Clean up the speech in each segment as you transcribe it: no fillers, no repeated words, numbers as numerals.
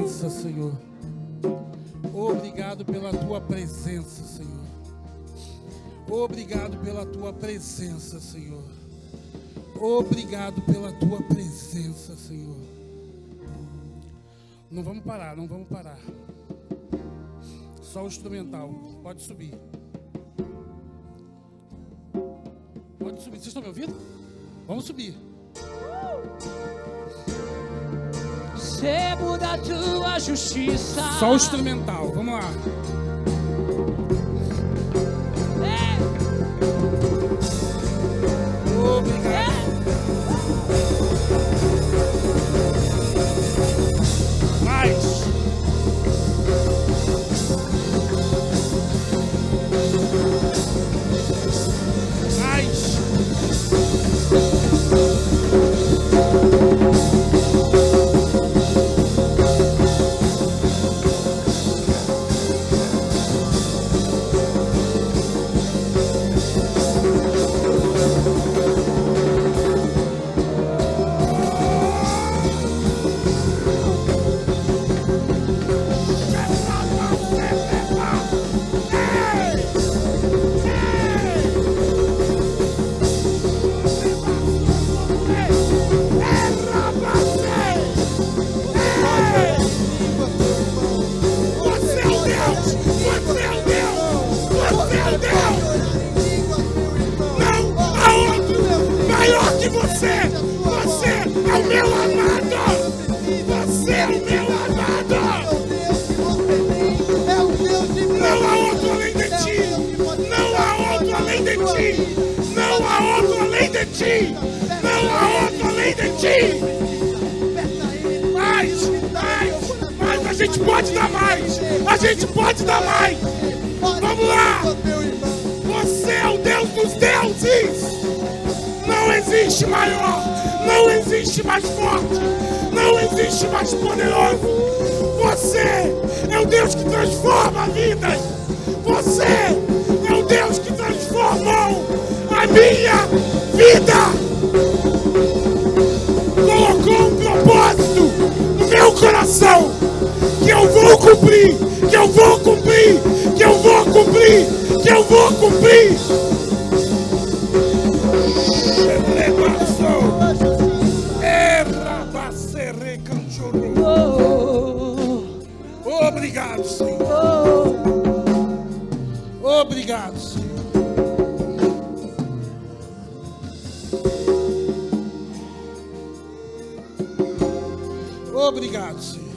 presença, Senhor. Obrigado pela tua presença, Senhor. Obrigado pela tua presença, Senhor. Obrigado pela tua presença, Senhor. Não vamos parar, não vamos parar. Só o instrumental. Pode subir. Pode subir. Vocês estão me ouvindo? Vamos subir. Sebo da tua justiça. Só o instrumental. Vamos lá. Obrigado. Mais. Mais. Mais poderoso. Você é o Deus que transforma vidas. Você é o Deus que transformou a minha vida. Colocou um propósito no meu coração que eu vou cumprir, que eu vou cumprir, que eu vou cumprir, que eu vou cumprir. Obrigado, Senhor. Obrigado, Senhor. Obrigado, Senhor.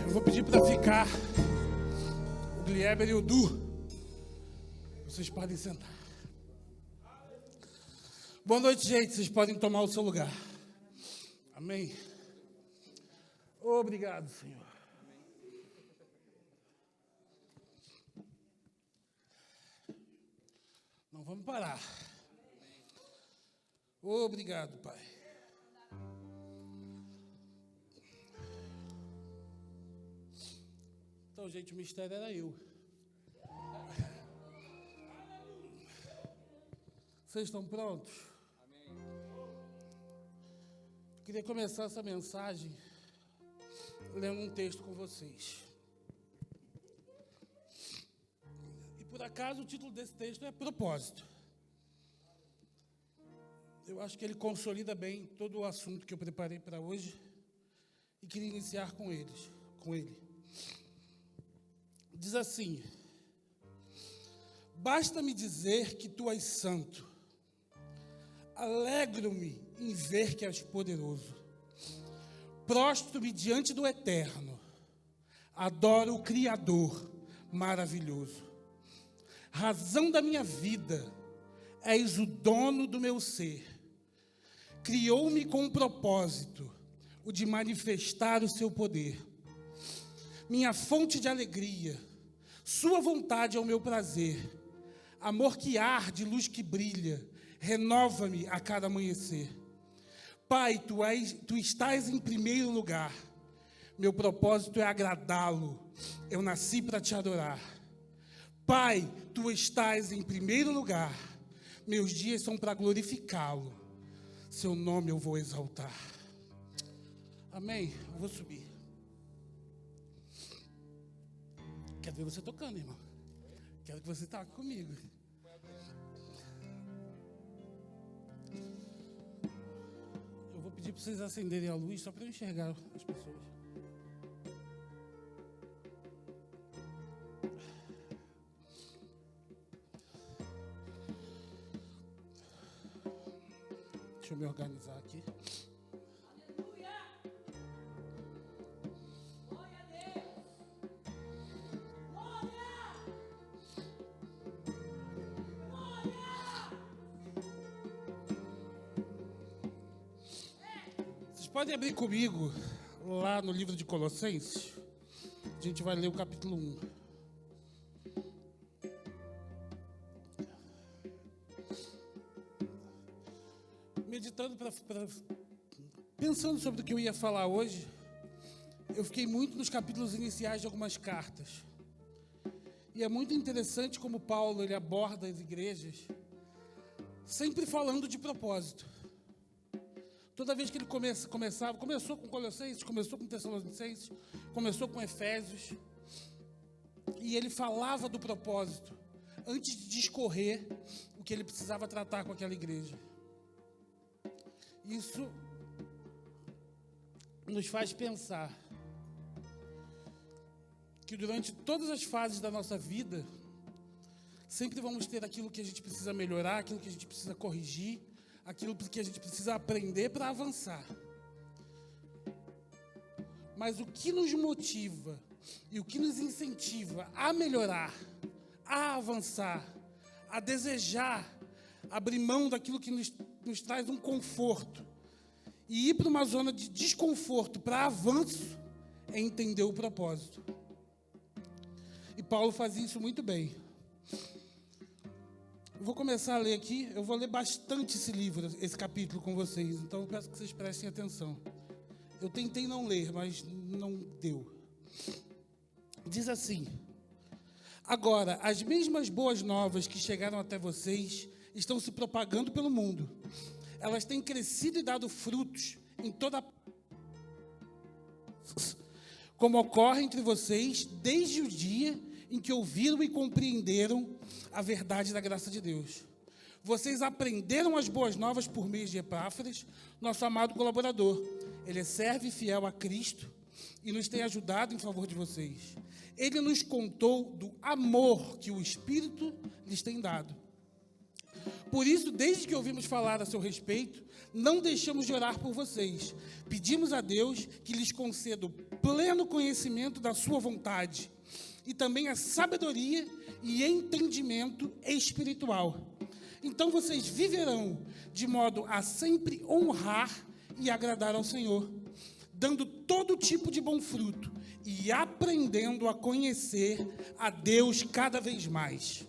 Eu vou pedir para ficar o Glieber e o Du. Vocês podem sentar. Boa noite, gente. Vocês podem tomar o seu lugar. Amém. Obrigado, Senhor. Não vamos parar. Obrigado, Pai. Então, gente, o mistério era eu. Vocês estão prontos? Eu queria começar essa mensagem lendo um texto com vocês. E por acaso o título desse texto é Propósito. Eu acho que ele consolida bem todo o assunto que eu preparei para hoje e queria iniciar com ele. Diz assim: basta-me dizer que tu és santo. Alegro-me em ver que és poderoso. Prostro-me diante do Eterno. Adoro o Criador maravilhoso. Razão da minha vida, és o dono do meu ser. Criou-me com um propósito, o de manifestar o seu poder. Minha fonte de alegria, sua vontade é o meu prazer. Amor que arde, luz que brilha, renova-me a cada amanhecer. Pai, tu estás em primeiro lugar. Meu propósito é agradá-lo. Eu nasci para te adorar. Pai, tu estás em primeiro lugar. Meus dias são para glorificá-lo. Seu nome eu vou exaltar. Amém? Eu vou subir. Quero ver você tocando, irmão. Quero que você toque comigo. Eu vou pedir para vocês acenderem a luz só para eu enxergar as pessoas. Deixa eu me organizar aqui. Aleluia! Glória a Deus! Glória! Glória! Vocês podem abrir comigo lá no livro de Colossenses? A gente vai ler o capítulo 1. Meditando, pensando sobre o que eu ia falar hoje, eu fiquei muito nos capítulos iniciais de algumas cartas. E é muito interessante como Paulo ele aborda as igrejas, sempre falando de propósito. Toda vez que ele começou com Colossenses, começou com Tessalonicenses, começou com Efésios, e ele falava do propósito, antes de discorrer o que ele precisava tratar com aquela igreja. Isso nos faz pensar que durante todas as fases da nossa vida, sempre vamos ter aquilo que a gente precisa melhorar, aquilo que a gente precisa corrigir, aquilo que a gente precisa aprender para avançar. Mas o que nos motiva e o que nos incentiva a melhorar, a avançar, a desejar abrir mão daquilo que nos traz um conforto e ir para uma zona de desconforto para avanço, é entender o propósito. E Paulo fazia isso muito bem. Eu vou começar a ler aqui, eu vou ler bastante esse livro, esse capítulo com vocês, então eu peço que vocês prestem atenção. Eu tentei não ler, mas não deu. Diz assim: agora, as mesmas boas novas que chegaram até vocês estão se propagando pelo mundo. Elas têm crescido e dado frutos em toda como ocorre entre vocês desde o dia em que ouviram e compreenderam a verdade da graça de Deus. Vocês aprenderam as boas novas por meio de Epáfras, nosso amado colaborador. Ele é servo e fiel a Cristo e nos tem ajudado em favor de vocês. Ele nos contou do amor que o Espírito lhes tem dado. Por isso, desde que ouvimos falar a seu respeito, não deixamos de orar por vocês. Pedimos a Deus que lhes conceda o pleno conhecimento da sua vontade e também a sabedoria e entendimento espiritual. Então vocês viverão de modo a sempre honrar e agradar ao Senhor, dando todo tipo de bom fruto e aprendendo a conhecer a Deus cada vez mais.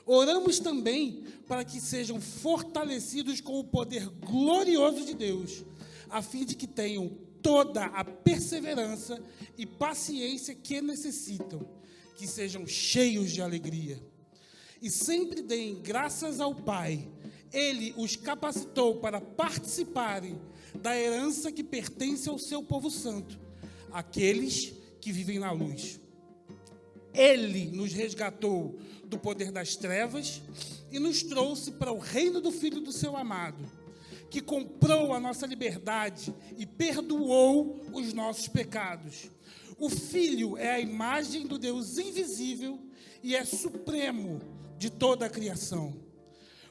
Oramos também para que sejam fortalecidos com o poder glorioso de Deus, a fim de que tenham toda a perseverança e paciência que necessitam, que sejam cheios de alegria. E sempre deem graças ao Pai. Ele os capacitou para participarem da herança que pertence ao seu povo santo, aqueles que vivem na luz. Ele nos resgatou do poder das trevas e nos trouxe para o reino do Filho do seu amado, que comprou a nossa liberdade e perdoou os nossos pecados. O Filho é a imagem do Deus invisível e é supremo de toda a criação.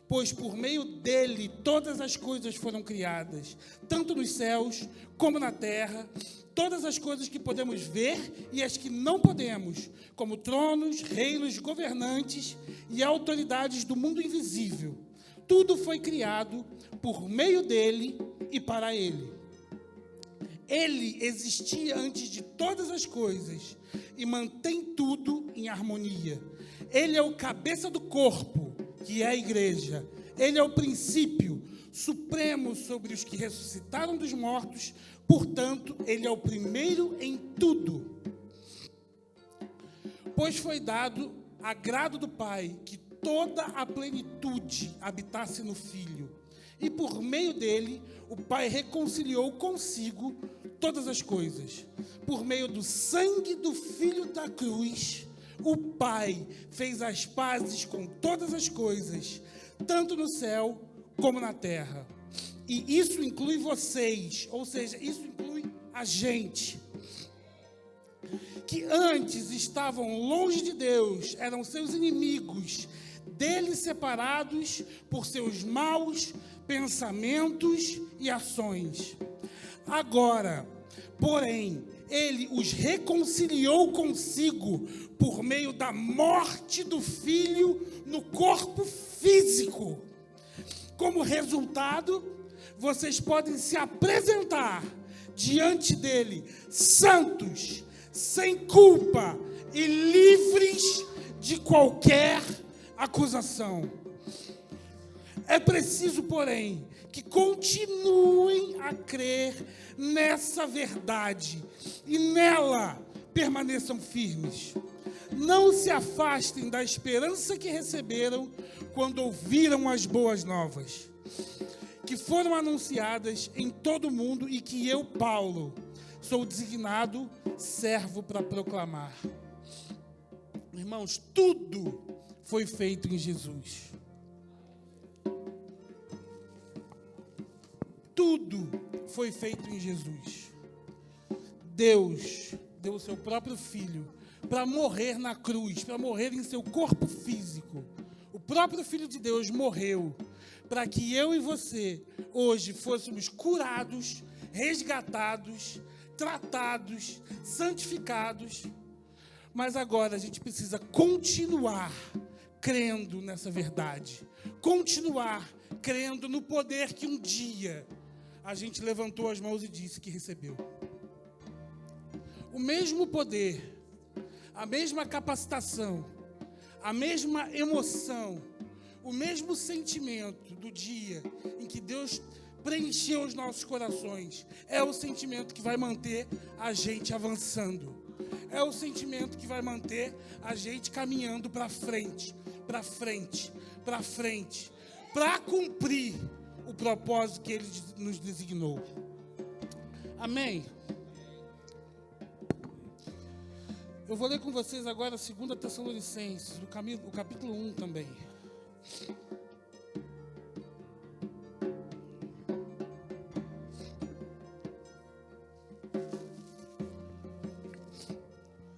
Pois por meio dele todas as coisas foram criadas, tanto nos céus como na terra, todas as coisas que podemos ver e as que não podemos, como tronos, reinos, governantes e autoridades do mundo invisível. Tudo foi criado por meio dele e para ele. Ele existia antes de todas as coisas e mantém tudo em harmonia. Ele é o cabeça do corpo, que é a igreja. Ele é o princípio supremo sobre os que ressuscitaram dos mortos, portanto, ele é o primeiro em tudo. Pois foi dado agrado do Pai que toda a plenitude habitasse no Filho, e por meio dele o Pai reconciliou consigo todas as coisas. Por meio do sangue do Filho da cruz, o Pai fez as pazes com todas as coisas, tanto no céu como na terra. E isso inclui vocês, ou seja, isso inclui a gente, que antes estavam longe de Deus, eram seus inimigos, dele separados por seus maus pensamentos e ações. Agora, porém, ele os reconciliou consigo por meio da morte do Filho no corpo físico. Como resultado, vocês podem se apresentar diante dele santos, sem culpa e livres de qualquer acusação. É preciso, porém, que continuem a crer nessa verdade e nela permaneçam firmes. Não se afastem da esperança que receberam quando ouviram as boas novas, que foram anunciadas em todo o mundo e que eu, Paulo, sou designado servo para proclamar. Irmãos, tudo foi feito em Jesus. Tudo foi feito em Jesus. Deus deu o seu próprio Filho para morrer na cruz, para morrer em seu corpo físico. O próprio Filho de Deus morreu para que eu e você hoje fôssemos curados, resgatados, tratados, santificados. Mas agora a gente precisa continuar crendo nessa verdade, continuar crendo no poder que um dia a gente levantou as mãos e disse que recebeu. O mesmo poder, a mesma capacitação, a mesma emoção, o mesmo sentimento do dia em que Deus preencheu os nossos corações, é o sentimento que vai manter a gente avançando. É o sentimento que vai manter a gente caminhando para frente, para frente, para frente, para cumprir o propósito que Ele nos designou. Amém? Eu vou ler com vocês agora 2 Tessalonicenses, o capítulo 1 também.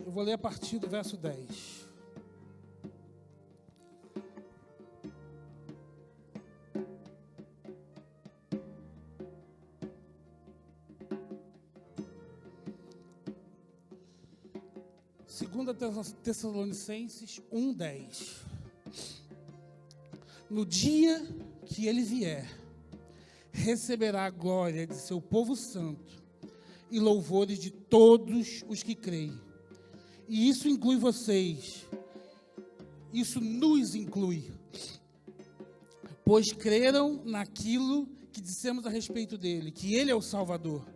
Eu vou ler a partir do verso 10. Segunda Tessalonicenses 1:10. No dia que ele vier, receberá a glória de seu povo santo e louvores de todos os que creem. E isso inclui vocês. Isso nos inclui. Pois creram naquilo que dissemos a respeito dele, que ele é o Salvador.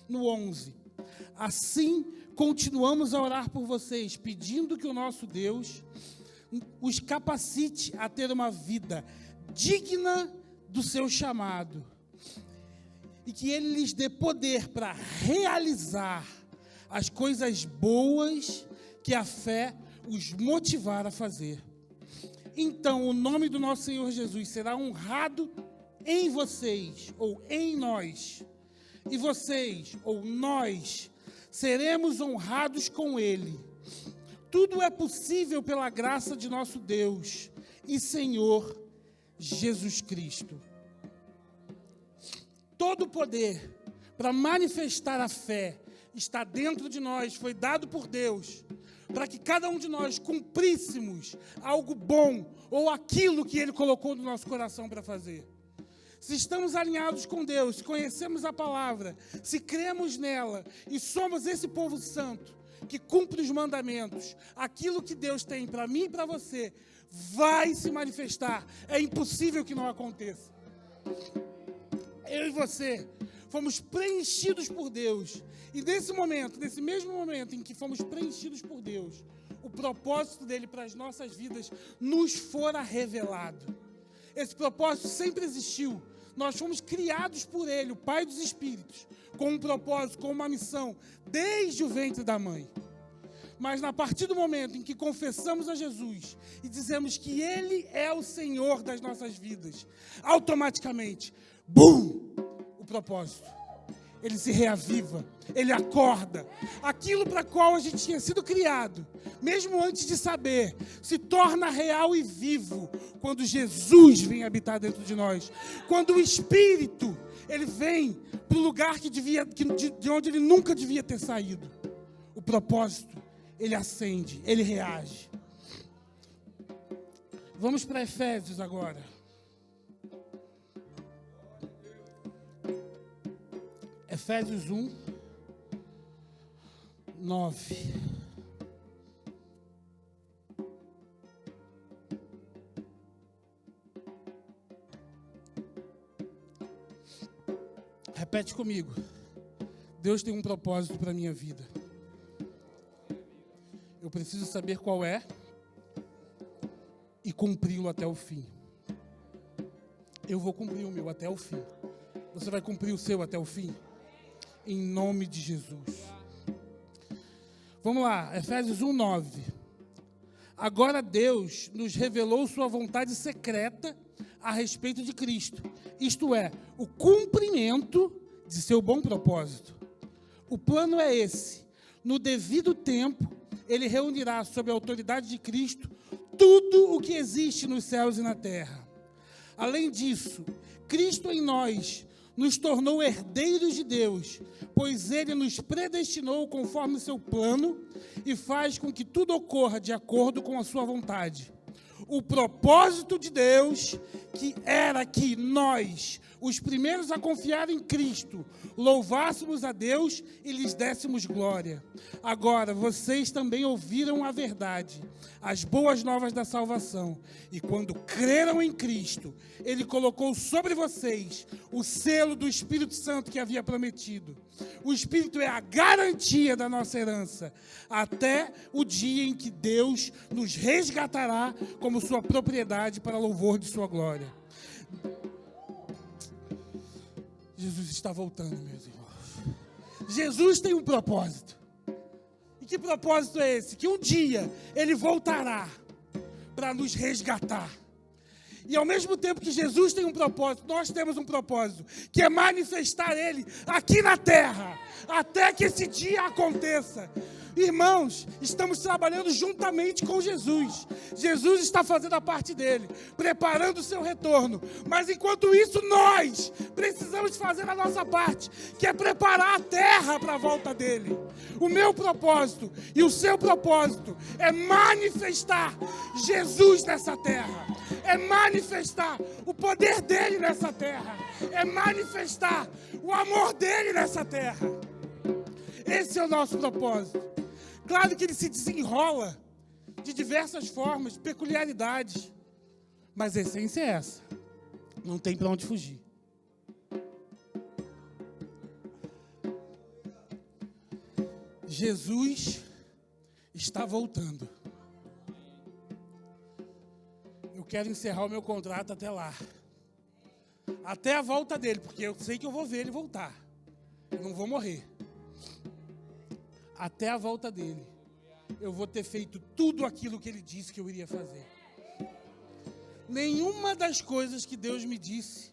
No 11. Assim, continuamos a orar por vocês, pedindo que o nosso Deus os capacite a ter uma vida digna do seu chamado. E que ele lhes dê poder para realizar as coisas boas que a fé os motivar a fazer. Então, o nome do nosso Senhor Jesus será honrado em vocês, ou em nós. E vocês, ou nós, seremos honrados com Ele. Tudo é possível pela graça de nosso Deus e Senhor Jesus Cristo. Todo o poder para manifestar a fé está dentro de nós, foi dado por Deus, para que cada um de nós cumpríssemos algo bom ou aquilo que Ele colocou no nosso coração para fazer. Se estamos alinhados com Deus, se conhecemos a palavra, se cremos nela e somos esse povo santo que cumpre os mandamentos, aquilo que Deus tem para mim e para você vai se manifestar. É impossível que não aconteça. Eu e você fomos preenchidos por Deus. E nesse momento, nesse mesmo momento em que fomos preenchidos por Deus, o propósito dele para as nossas vidas nos fora revelado. Esse propósito sempre existiu. Nós fomos criados por ele, o Pai dos Espíritos, com um propósito, com uma missão, desde o ventre da mãe. Mas a partir do momento em que confessamos a Jesus e dizemos que Ele é o Senhor das nossas vidas, automaticamente, bum, o propósito. Ele se reaviva, ele acorda. Aquilo para qual a gente tinha sido criado, mesmo antes de saber, se torna real e vivo quando Jesus vem habitar dentro de nós. Quando o Espírito, ele vem para o lugar de onde ele nunca devia ter saído. O propósito, ele acende, ele reage. Vamos para Efésios agora. Efésios 1, 9. Repete comigo. Deus tem um propósito para a minha vida. Eu preciso saber qual é e cumpri-lo até o fim. Eu vou cumprir o meu até o fim. Você vai cumprir o seu até o fim? Em nome de Jesus. Vamos lá, Efésios 1, 9. Agora Deus nos revelou sua vontade secreta a respeito de Cristo. Isto é, o cumprimento de seu bom propósito. O plano é esse. No devido tempo, ele reunirá sob a autoridade de Cristo tudo o que existe nos céus e na terra. Além disso, Cristo em nós nos tornou herdeiros de Deus, pois Ele nos predestinou conforme o seu plano e faz com que tudo ocorra de acordo com a sua vontade. O propósito de Deus, que era que nós, os primeiros a confiar em Cristo, louvássemos a Deus e lhes dessemos glória. Agora, vocês também ouviram a verdade, as boas novas da salvação. E quando creram em Cristo, Ele colocou sobre vocês o selo do Espírito Santo que havia prometido. O Espírito é a garantia da nossa herança, até o dia em que Deus nos resgatará como sua propriedade para louvor de sua glória. Jesus está voltando, meus irmãos. Jesus tem um propósito. E que propósito é esse? Que um dia Ele voltará para nos resgatar. E ao mesmo tempo que Jesus tem um propósito, nós temos um propósito, que é manifestar Ele aqui na terra, até que esse dia aconteça. Irmãos, estamos trabalhando juntamente com Jesus. Jesus está fazendo a parte dele, preparando o seu retorno. Mas enquanto isso, nós precisamos fazer a nossa parte, que é preparar a terra para a volta dele. O meu propósito e o seu propósito é manifestar Jesus nessa terra. É manifestar o poder dele nessa terra. É manifestar o amor dele nessa terra. Esse é o nosso propósito. Claro que ele se desenrola de diversas formas, peculiaridades. Mas a essência é essa. Não tem para onde fugir. Jesus está voltando. Eu quero encerrar o meu contrato até lá. Até a volta dele, porque eu sei que eu vou ver ele voltar. Eu não vou morrer. Até a volta dele, eu vou ter feito tudo aquilo que ele disse que eu iria fazer. Nenhuma das coisas que Deus me disse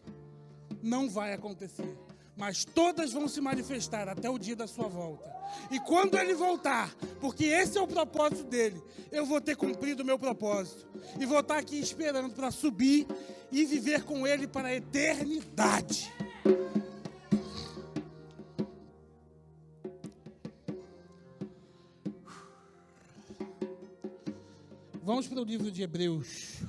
não vai acontecer, mas todas vão se manifestar até o dia da sua volta. E quando ele voltar, porque esse é o propósito dele, eu vou ter cumprido o meu propósito e vou estar aqui esperando para subir e viver com ele para a eternidade. Vamos para o livro de Hebreus.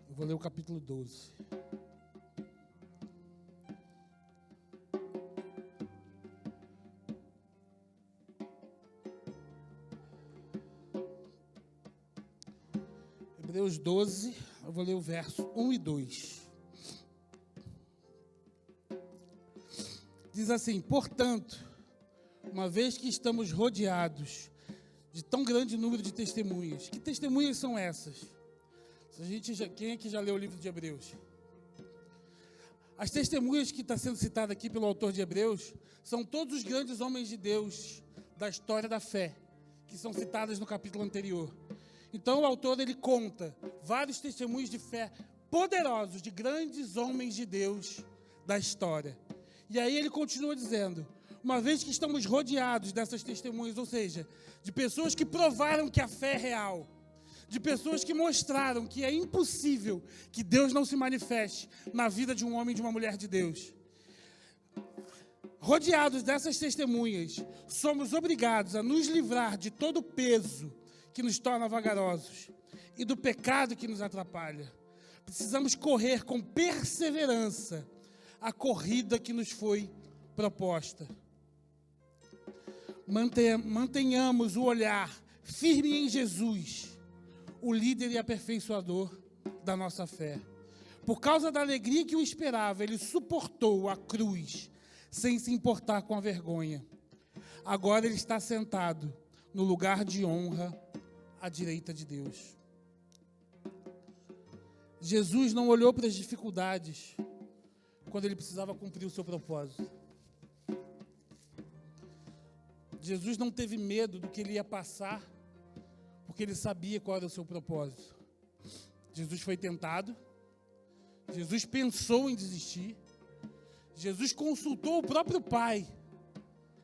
Eu vou ler o capítulo 12. Hebreus 12, eu vou ler o verso 1 e 2. Diz assim: portanto, Uma vez que estamos rodeados de tão grande número de testemunhas, que testemunhas são essas? Quem é que já leu o livro de Hebreus? As testemunhas que está sendo citada aqui pelo autor de Hebreus são todos os grandes homens de Deus da história da fé, que são citadas no capítulo anterior. Então o autor ele conta vários testemunhos de fé poderosos de grandes homens de Deus da história. E aí ele continua dizendo, uma vez que estamos rodeados dessas testemunhas, ou seja, de pessoas que provaram que a fé é real, de pessoas que mostraram que é impossível que Deus não se manifeste na vida de um homem e de uma mulher de Deus. Rodeados dessas testemunhas, somos obrigados a nos livrar de todo o peso que nos torna vagarosos e do pecado que nos atrapalha. Precisamos correr com perseverança a corrida que nos foi proposta. Mantenhamos o olhar firme em Jesus, o líder e aperfeiçoador da nossa fé. Por causa da alegria que o esperava, ele suportou a cruz, sem se importar com a vergonha. Agora ele está sentado no lugar de honra à direita de Deus. Jesus não olhou para as dificuldades quando ele precisava cumprir o seu propósito. Jesus não teve medo do que ele ia passar, porque ele sabia qual era o seu propósito. Jesus foi tentado, Jesus pensou em desistir, Jesus consultou o próprio Pai,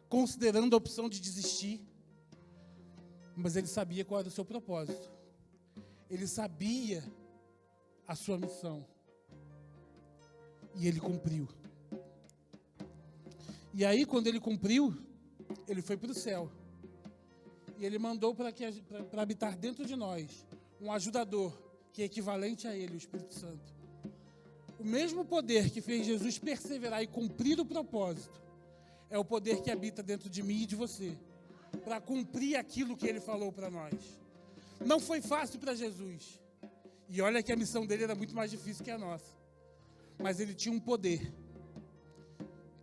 considerando a opção de desistir, mas ele sabia qual era o seu propósito. Ele sabia a sua missão. E ele cumpriu. E aí, quando ele cumpriu, ele foi para o céu. E ele mandou para habitar dentro de nós um ajudador, que é equivalente a ele, o Espírito Santo. O mesmo poder que fez Jesus perseverar e cumprir o propósito, é o poder que habita dentro de mim e de você, para cumprir aquilo que ele falou para nós. Não foi fácil para Jesus. E olha que a missão dele era muito mais difícil que a nossa. Mas ele tinha um poder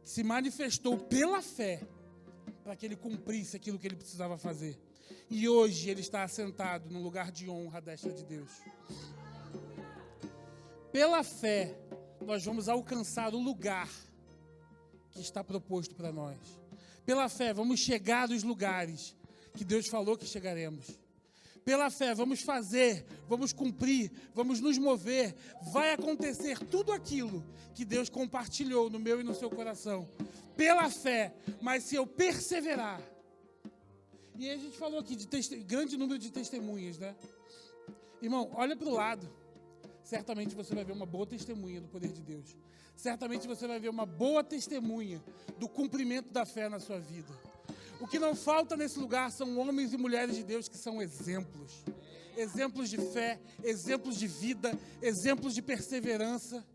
que se manifestou pela fé para que ele cumprisse aquilo que ele precisava fazer. E hoje ele está assentado no lugar de honra à destra de Deus. Pela fé, nós vamos alcançar o lugar que está proposto para nós. Pela fé, vamos chegar nos lugares que Deus falou que chegaremos. Pela fé, vamos fazer, vamos cumprir, vamos nos mover. Vai acontecer tudo aquilo que Deus compartilhou no meu e no seu coração. Pela fé, mas se eu perseverar. E aí a gente falou aqui de grande número de testemunhas, né? Irmão, olha para o lado. Certamente você vai ver uma boa testemunha do poder de Deus. Certamente você vai ver uma boa testemunha do cumprimento da fé na sua vida. O que não falta nesse lugar são homens e mulheres de Deus que são exemplos. Exemplos de fé, exemplos de vida, exemplos de perseverança.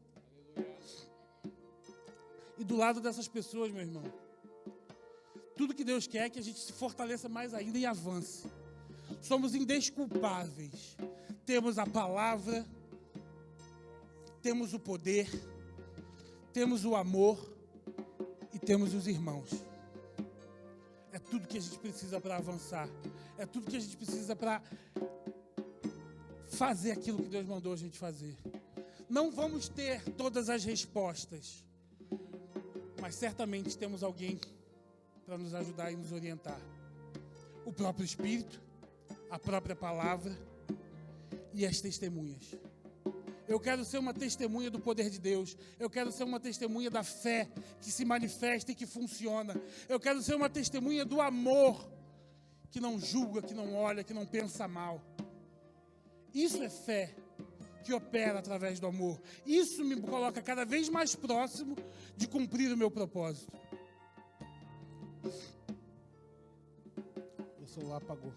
E do lado dessas pessoas, meu irmão, tudo que Deus quer é que a gente se fortaleça mais ainda e avance. Somos indesculpáveis. Temos a palavra, temos o poder, temos o amor e temos os irmãos. É tudo que a gente precisa para avançar. É tudo que a gente precisa para fazer aquilo que Deus mandou a gente fazer. Não vamos ter todas as respostas, mas certamente temos alguém para nos ajudar e nos orientar. O próprio Espírito, a própria palavra e as testemunhas. Eu quero ser uma testemunha do poder de Deus. Eu quero ser uma testemunha da fé que se manifesta e que funciona. Eu quero ser uma testemunha do amor que não julga, que não olha, que não pensa mal. Isso é fé que opera através do amor. Isso me coloca cada vez mais próximo de cumprir o meu propósito. Meu celular apagou.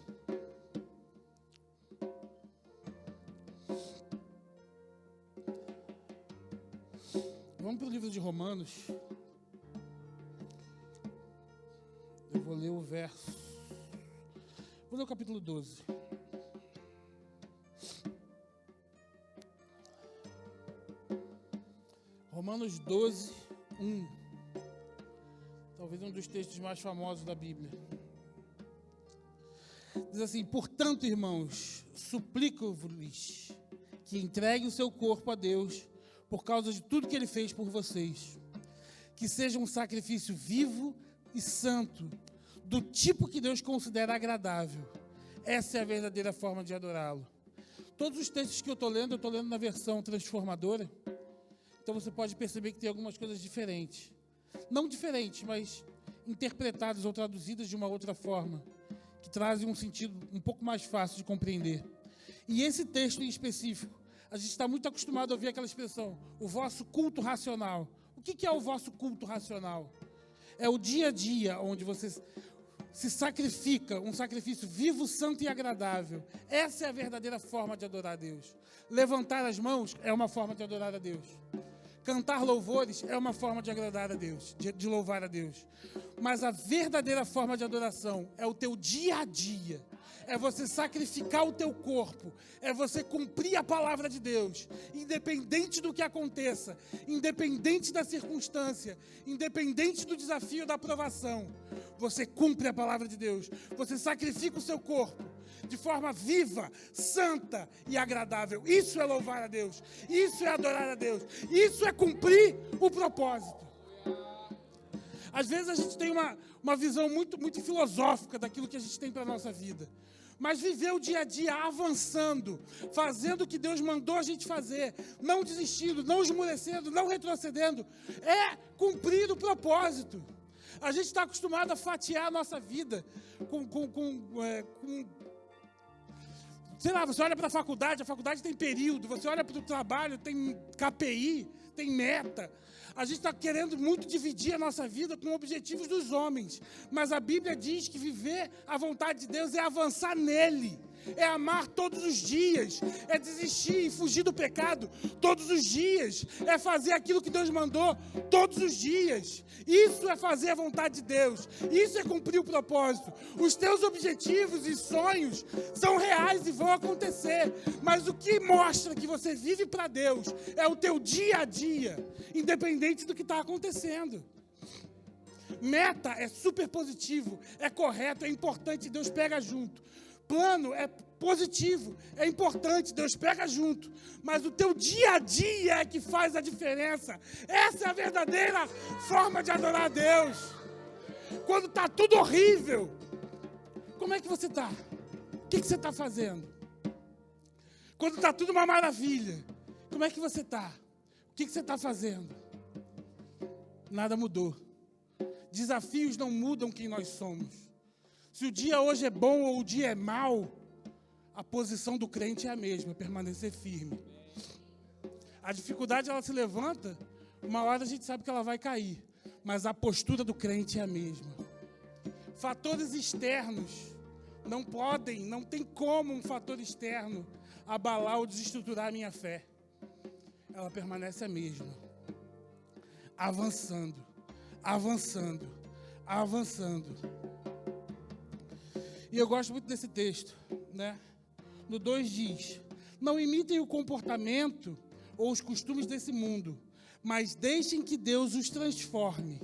Vamos para o livro de Romanos. Eu vou ler o verso. Vou ler o capítulo 12. Romanos 12, 1. talvez um dos textos mais famosos da Bíblia. Diz assim: portanto, irmãos, suplico-vos que entregue o seu corpo a Deus por causa de tudo que Ele fez por vocês. Que seja um sacrifício vivo e santo, do tipo que Deus considera agradável. Essa é a verdadeira forma de adorá-lo. Todos os textos que eu estou lendo na versão transformadora. Então você pode perceber que tem algumas coisas diferentes. Não diferentes, mas interpretadas ou traduzidas de uma outra forma, que trazem um sentido um pouco mais fácil de compreender. E esse texto em específico, a gente está muito acostumado a ouvir aquela expressão, o vosso culto racional. O que é o vosso culto racional? É o dia a dia onde você se sacrifica, um sacrifício vivo, santo e agradável. Essa é a verdadeira forma de adorar a Deus. Levantar as mãos é uma forma de adorar a Deus. Cantar louvores é uma forma de agradar a Deus, de louvar a Deus. Mas a verdadeira forma de adoração é o teu dia a dia. É você sacrificar o teu corpo. É você cumprir a palavra de Deus. Independente do que aconteça. Independente da circunstância. Independente do desafio da aprovação. Você cumpre a palavra de Deus. Você sacrifica o seu corpo de forma viva, santa e agradável. Isso é louvar a Deus. Isso é adorar a Deus. Isso é cumprir o propósito. Às vezes a gente tem uma visão muito filosófica daquilo que a gente tem para a nossa vida. Mas viver o dia a dia avançando, fazendo o que Deus mandou a gente fazer, não desistindo, não esmorecendo, não retrocedendo, é cumprir o propósito. A gente está acostumado a fatiar a nossa vida sei lá, você olha para a faculdade tem período, você olha para o trabalho, tem KPI, tem meta. A gente está querendo muito dividir a nossa vida com objetivos dos homens. Mas a Bíblia diz que viver a vontade de Deus é avançar nele. É amar todos os dias. É desistir e fugir do pecado todos os dias. É fazer aquilo que Deus mandou todos os dias. Isso é fazer a vontade de Deus. Isso é cumprir o propósito. Os teus objetivos e sonhos são reais e vão acontecer. Mas o que mostra que você vive para Deus é o teu dia a dia, independente do que está acontecendo. Meta é super positivo, é correto, é importante, Deus pega junto. Plano é positivo, é importante, Deus pega junto. Mas o teu dia a dia é que faz a diferença. Essa é a verdadeira forma de adorar a Deus. Quando está tudo horrível, como é que você está? O que você está fazendo? Quando está tudo uma maravilha, como é que você está? O que você está fazendo? Nada mudou. Desafios não mudam quem nós somos. Se o dia hoje é bom ou o dia é mau, a posição do crente é a mesma, permanecer firme. A dificuldade, ela se levanta, uma hora a gente sabe que ela vai cair, mas a postura do crente é a mesma. Fatores externos não tem como um fator externo abalar ou desestruturar a minha fé. Ela permanece a mesma. Avançando, avançando, avançando. E eu gosto muito desse texto, né? No 2 diz: não imitem o comportamento ou os costumes desse mundo, mas deixem que Deus os transforme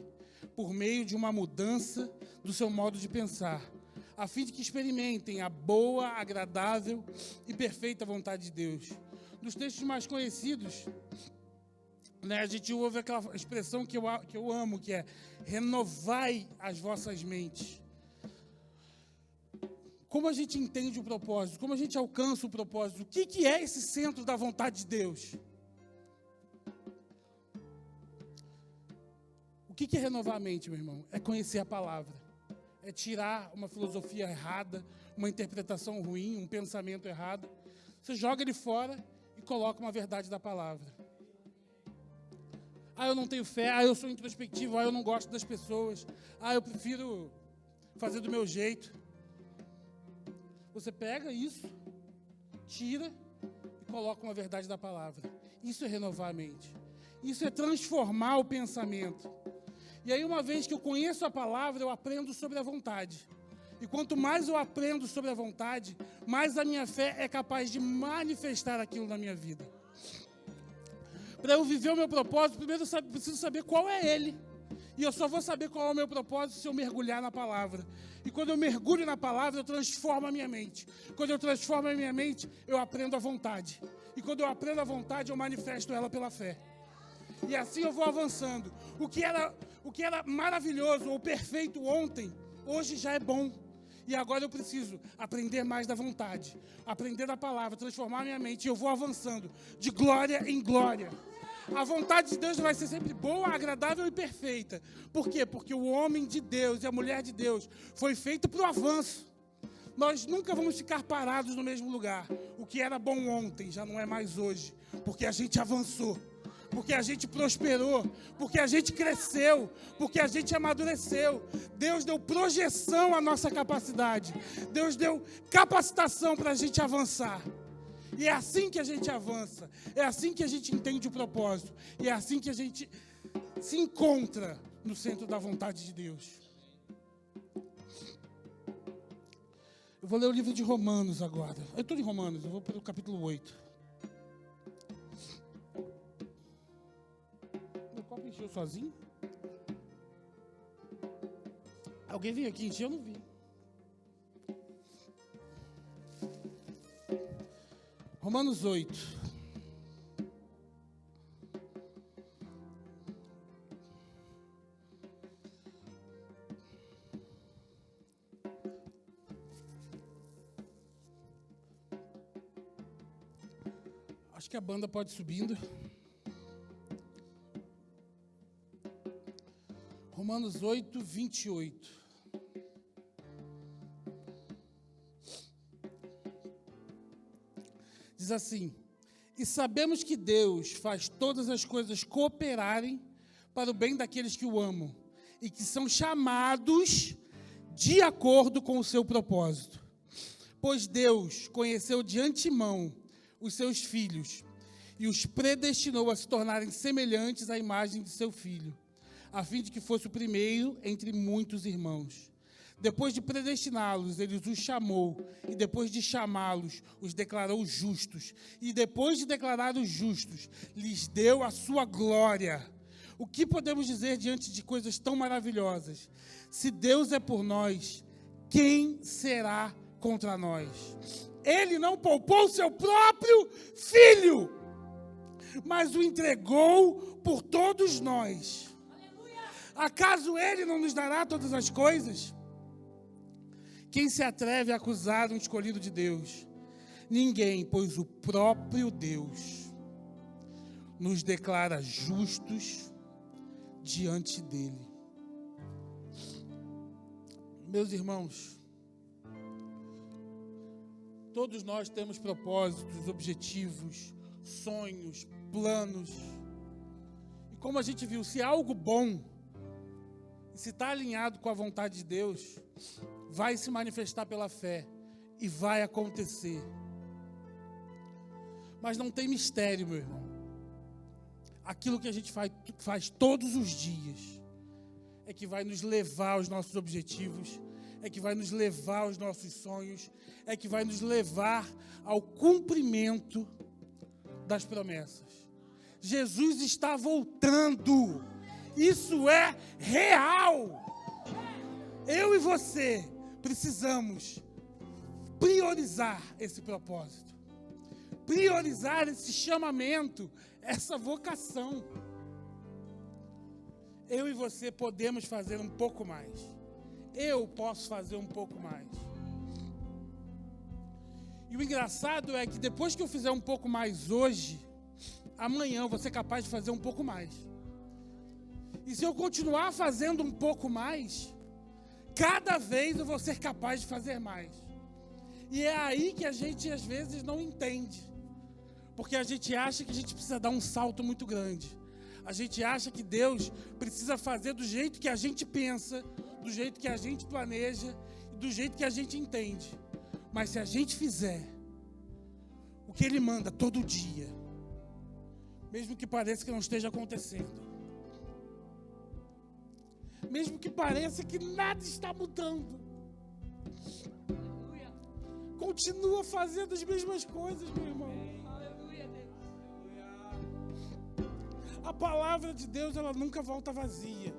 por meio de uma mudança do seu modo de pensar, a fim de que experimentem a boa, agradável e perfeita vontade de Deus. Nos textos mais conhecidos, né, a gente ouve aquela expressão que eu amo, que é: renovai as vossas mentes. Como a gente entende o propósito? Como a gente alcança o propósito? O que é esse centro da vontade de Deus? O que é renovar a mente, meu irmão? É conhecer a palavra. É tirar uma filosofia errada, uma interpretação ruim, um pensamento errado. Você joga ele fora e coloca uma verdade da palavra. Eu não tenho fé. Eu sou introspectivo. Eu não gosto das pessoas. Eu prefiro fazer do meu jeito. Você pega isso, tira e coloca uma verdade da palavra. Isso é renovar a mente. Isso é transformar o pensamento. E aí, uma vez que eu conheço a palavra, eu aprendo sobre a vontade. E quanto mais eu aprendo sobre a vontade, mais a minha fé é capaz de manifestar aquilo na minha vida. Para eu viver o meu propósito, primeiro eu preciso saber qual é ele. E eu só vou saber qual é o meu propósito se eu mergulhar na palavra. E quando eu mergulho na palavra, eu transformo a minha mente. Quando eu transformo a minha mente, eu aprendo a vontade. E quando eu aprendo a vontade, eu manifesto ela pela fé. E assim eu vou avançando. O que era maravilhoso ou perfeito ontem, hoje já é bom. E agora eu preciso aprender mais da vontade. Aprender da palavra, transformar a minha mente. E eu vou avançando de glória em glória. A vontade de Deus vai ser sempre boa, agradável e perfeita. Por quê? Porque o homem de Deus e a mulher de Deus foi feito para o avanço. Nós nunca vamos ficar parados no mesmo lugar. O que era bom ontem já não é mais hoje. Porque a gente avançou. Porque a gente prosperou. Porque a gente cresceu. Porque a gente amadureceu. Deus deu projeção à nossa capacidade. Deus deu capacitação para a gente avançar. E é assim que a gente avança, é assim que a gente entende o propósito, e é assim que a gente se encontra no centro da vontade de Deus. Eu vou ler o livro de Romanos agora. Eu estou em Romanos, eu vou para o capítulo 8. Meu copo encheu sozinho? Alguém veio aqui encher? Eu não vi. Romanos 8. Acho que a banda pode ir subindo. Romanos 8, 28. Diz assim: e sabemos que Deus faz todas as coisas cooperarem para o bem daqueles que o amam e que são chamados de acordo com o seu propósito. Pois Deus conheceu de antemão os seus filhos e os predestinou a se tornarem semelhantes à imagem de seu filho, a fim de que fosse o primeiro entre muitos irmãos. Depois de predestiná-los, ele os chamou, e depois de chamá-los, os declarou justos. E depois de declarar os justos, lhes deu a sua glória. O que podemos dizer diante de coisas tão maravilhosas? Se Deus é por nós, quem será contra nós? Ele não poupou o seu próprio filho, mas o entregou por todos nós. Acaso ele não nos dará todas as coisas? Quem se atreve a acusar um escolhido de Deus? Ninguém, pois o próprio Deus nos declara justos diante dele. Meus irmãos, todos nós temos propósitos, objetivos, sonhos, planos. E como a gente viu, se é algo bom, se está alinhado com a vontade de Deus, vai se manifestar pela fé e vai acontecer. Mas não tem mistério, meu irmão. Aquilo que a gente faz todos os dias é que vai nos levar aos nossos objetivos, é que vai nos levar aos nossos sonhos, é que vai nos levar ao cumprimento das promessas. Jesus está voltando. Isso é real. Eu e você precisamos priorizar esse propósito, priorizar esse chamamento, essa vocação. Eu e você podemos fazer um pouco mais. Eu posso fazer um pouco mais. E o engraçado é que depois que eu fizer um pouco mais hoje, amanhã eu vou ser capaz de fazer um pouco mais. E se eu continuar fazendo um pouco mais, cada vez eu vou ser capaz de fazer mais. E é aí que a gente às vezes não entende. Porque a gente acha que a gente precisa dar um salto muito grande. A gente acha que Deus precisa fazer do jeito que a gente pensa, do jeito que a gente planeja, do jeito que a gente entende. Mas se a gente fizer o que Ele manda todo dia, mesmo que pareça que não esteja acontecendo, mesmo que pareça que nada está mudando, Aleluia. continua fazendo as mesmas coisas, meu irmão. Aleluia, Deus. A palavra de Deus, ela nunca volta vazia.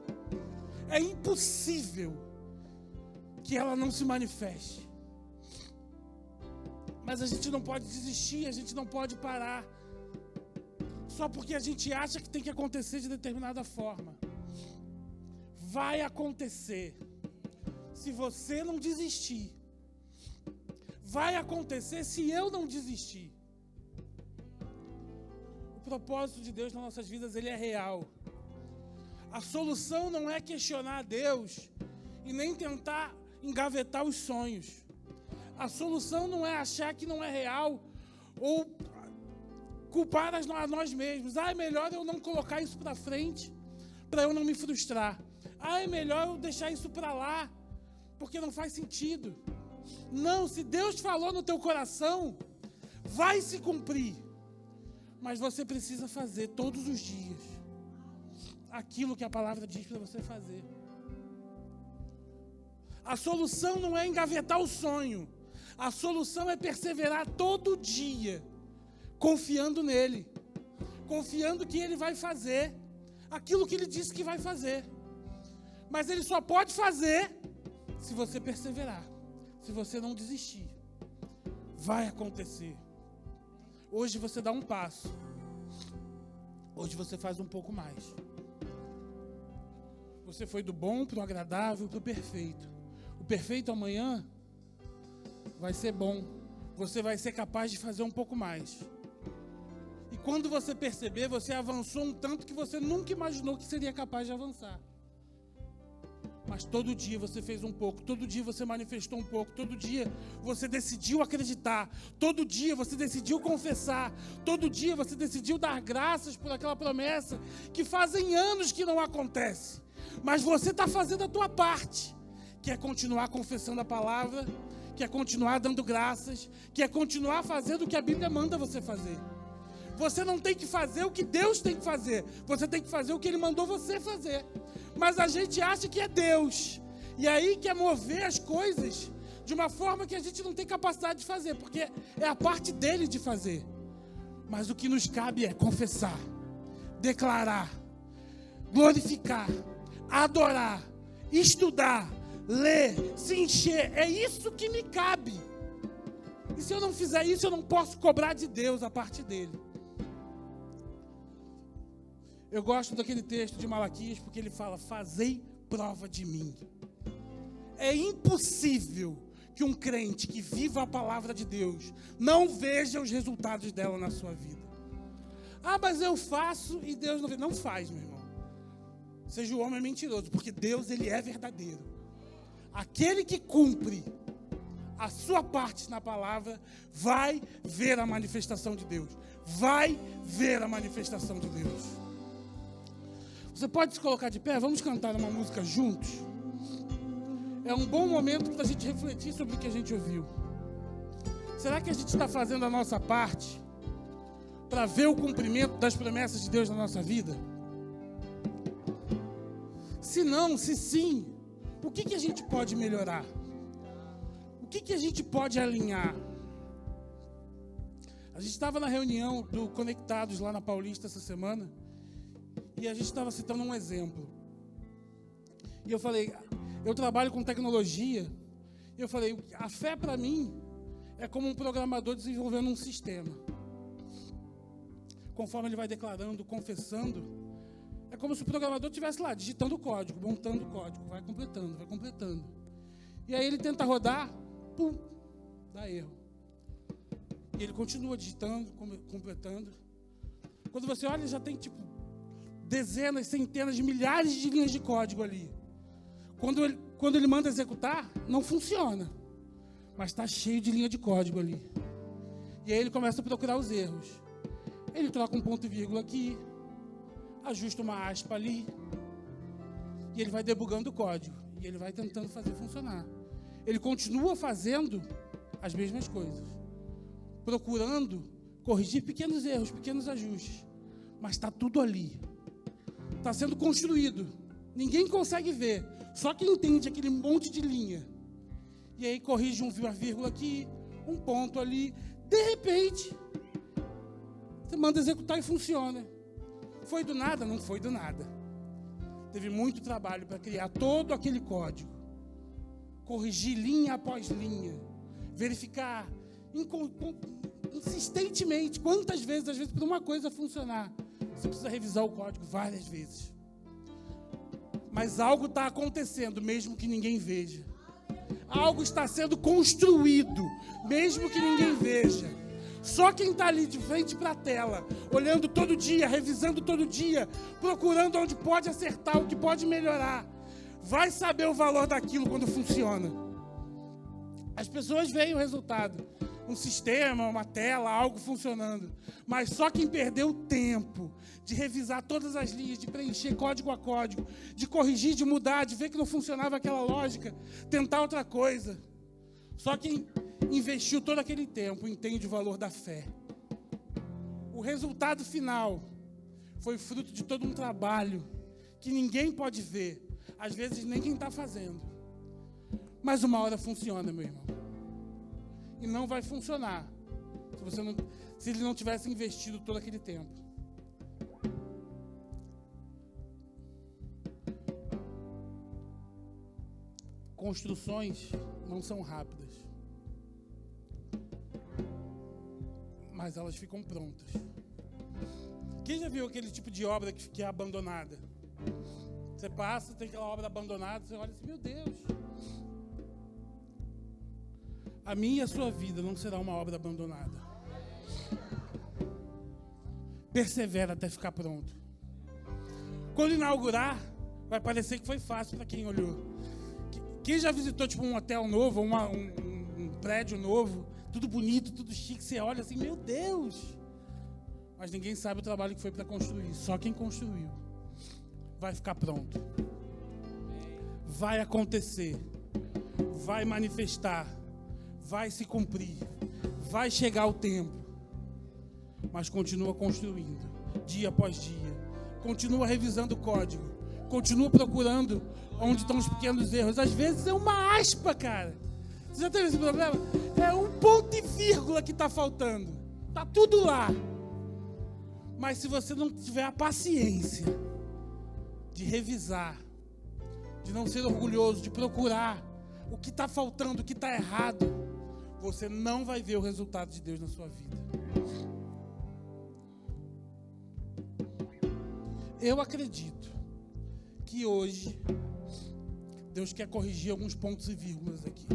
É impossível que ela não se manifeste. Mas a gente não pode desistir, a gente não pode parar. Só porque a gente acha que tem que acontecer de determinada forma. Vai acontecer. Se você não desistir. Vai acontecer se eu não desistir. O propósito de Deus nas nossas vidas, ele é real. A solução não é questionar a Deus e nem tentar engavetar os sonhos. A solução não é achar que não é real ou culpar a nós mesmos. É melhor eu não colocar isso para frente para eu não me frustrar. É melhor eu deixar isso para lá porque não faz sentido. Não, se Deus falou no teu coração, vai se cumprir. Mas você precisa fazer todos os dias aquilo que a palavra diz para você fazer. A solução não é engavetar o sonho. A solução é perseverar todo dia, confiando nele, confiando que ele vai fazer aquilo que ele disse que vai fazer. Mas ele só pode fazer se você perseverar, se você não desistir. Vai acontecer. Hoje você dá um passo. Hoje você faz um pouco mais. Você foi do bom para o agradável, para o perfeito. O perfeito amanhã vai ser bom. Você vai ser capaz de fazer um pouco mais. E quando você perceber, você avançou um tanto que você nunca imaginou que seria capaz de avançar. Mas todo dia você fez um pouco, todo dia você manifestou um pouco, todo dia você decidiu acreditar, todo dia você decidiu confessar, todo dia você decidiu dar graças por aquela promessa que fazem anos que não acontece. Mas você está fazendo a tua parte, que é continuar confessando a palavra, que é continuar dando graças, que é continuar fazendo o que a Bíblia manda você fazer. Você não tem que fazer o que Deus tem que fazer, você tem que fazer o que Ele mandou você fazer. Mas a gente acha que é Deus, e aí quer mover as coisas de uma forma que a gente não tem capacidade de fazer, porque é a parte dele de fazer. Mas o que nos cabe é confessar, declarar, glorificar, adorar, estudar, ler, se encher. É isso que me cabe. E se eu não fizer isso, eu não posso cobrar de Deus a parte dele. Eu gosto daquele texto de Malaquias porque ele fala: fazei prova de mim. É impossível que um crente que viva a palavra de Deus não veja os resultados dela na sua vida. Ah, mas eu faço e Deus não vê. Não faz, meu irmão. Seja o homem mentiroso, porque Deus, ele é verdadeiro. Aquele que cumpre a sua parte na palavra vai ver a manifestação de Deus. Vai ver a manifestação de Deus. Você pode se colocar de pé? Vamos cantar uma música juntos? É um bom momento para a gente refletir sobre o que a gente ouviu. Será que a gente está fazendo a nossa parte para ver o cumprimento das promessas de Deus na nossa vida? Se não, se sim, o que a gente pode melhorar? O que a gente pode alinhar? A gente estava na reunião do Conectados lá na Paulista essa semana e a gente estava citando um exemplo. E eu falei, eu trabalho com tecnologia, e eu falei, a fé para mim é como um programador desenvolvendo um sistema. Conforme ele vai declarando, confessando, é como se o programador estivesse lá, digitando o código, montando o código, vai completando. E aí ele tenta rodar, pum, dá erro. E ele continua digitando, completando. Quando você olha, já tem dezenas, centenas de milhares de linhas de código ali. Quando ele manda executar, não funciona. Mas está cheio de linha de código ali. E aí ele começa a procurar os erros. Ele troca um ponto e vírgula aqui, ajusta uma aspa ali, e ele vai debugando o código. E ele vai tentando fazer funcionar. Ele continua fazendo as mesmas coisas, procurando corrigir pequenos erros, pequenos ajustes. Mas está tudo ali. Está sendo construído. Ninguém consegue ver. Só quem entende aquele monte de linha. E aí corrige uma vírgula aqui, um ponto ali. De repente, você manda executar e funciona. Foi do nada? Não foi do nada. teve muito trabalho para criar todo aquele código, corrigir linha após linha, verificar insistentemente quantas vezes, às vezes, para uma coisa funcionar, você precisa revisar o código várias vezes. Mas algo está acontecendo, mesmo que ninguém veja. Algo está sendo construído, mesmo que ninguém veja. Só quem está ali de frente para a tela, olhando todo dia, revisando todo dia, procurando onde pode acertar, o que pode melhorar, vai saber o valor daquilo quando funciona. As pessoas veem o resultado, um sistema, uma tela, algo funcionando. Mas só quem perdeu tempo de revisar todas as linhas, de preencher código a código, de corrigir, de mudar, de ver que não funcionava aquela lógica, tentar outra coisa. Só quem investiu todo aquele tempo entende o valor da fé. O resultado final foi fruto de todo um trabalho que ninguém pode ver, às vezes nem quem está fazendo. Mas uma hora funciona, meu irmão. E não vai funcionar se ele não tivesse investido todo aquele tempo. Construções não são rápidas, mas elas ficam prontas. Quem já viu aquele tipo de obra que é abandonada? Você passa, tem aquela obra abandonada, você olha assim, meu Deus. A minha e a sua vida não será uma obra abandonada. Persevera até ficar pronto. Quando inaugurar, vai parecer que foi fácil para quem olhou. Quem já visitou tipo um hotel novo, um prédio novo, tudo bonito, tudo chique, você olha assim, meu Deus. Mas ninguém sabe o trabalho que foi para construir. Só quem construiu vai ficar pronto. Vai acontecer. Vai manifestar. Vai se cumprir. Vai chegar o tempo. Mas continua construindo, dia após dia. Continua revisando o código. Continua procurando onde estão os pequenos erros. Às vezes é uma aspa, cara. Você já teve esse problema? É um ponto e vírgula que está faltando. Está tudo lá. Mas se você não tiver a paciência de revisar, de não ser orgulhoso, de procurar o que está faltando, o que está errado, você não vai ver o resultado de Deus na sua vida. Eu acredito que hoje Deus quer corrigir alguns pontos e vírgulas aqui.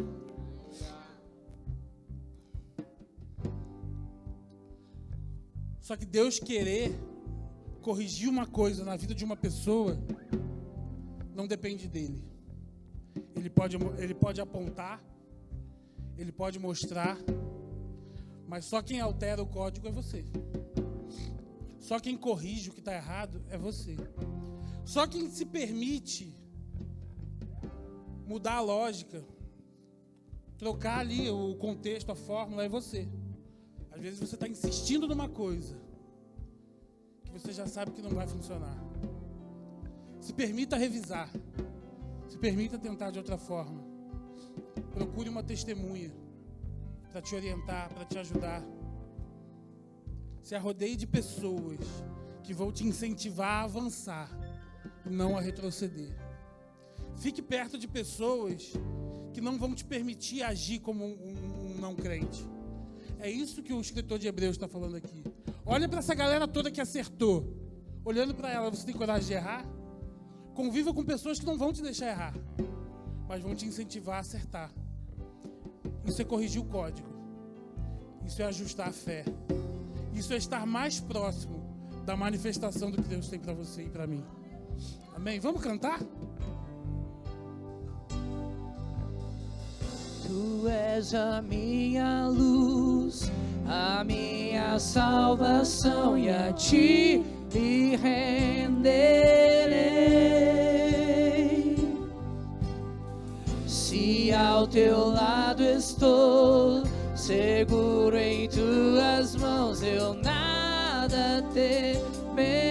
Só que Deus querer corrigir uma coisa na vida de uma pessoa não depende dele. Ele pode apontar, ele pode mostrar, mas só quem altera o código é você. Só quem corrige o que está errado é você. Só quem se permite mudar a lógica, trocar ali o contexto, a fórmula, é você. Às vezes você está insistindo numa coisa que você já sabe que não vai funcionar. Se permita revisar. Se permita tentar de outra forma. Procure uma testemunha para te orientar, para te ajudar. Se arrodeie de pessoas que vão te incentivar a avançar, não a retroceder. Fique perto de pessoas que não vão te permitir agir como um não crente. É isso que o escritor de Hebreus está falando aqui. Olha para essa galera toda que acertou. Olhando para ela, você tem coragem de errar? Conviva com pessoas que não vão te deixar errar, mas vão te incentivar a acertar. Isso é corrigir o código. Isso é ajustar a fé. Isso é estar mais próximo da manifestação do que Deus tem para você e para mim. Amém? Vamos cantar? Tu és a minha luz, a minha salvação, e a ti me renderei. Se ao teu lado estou, seguro em tuas mãos, eu nada temerei.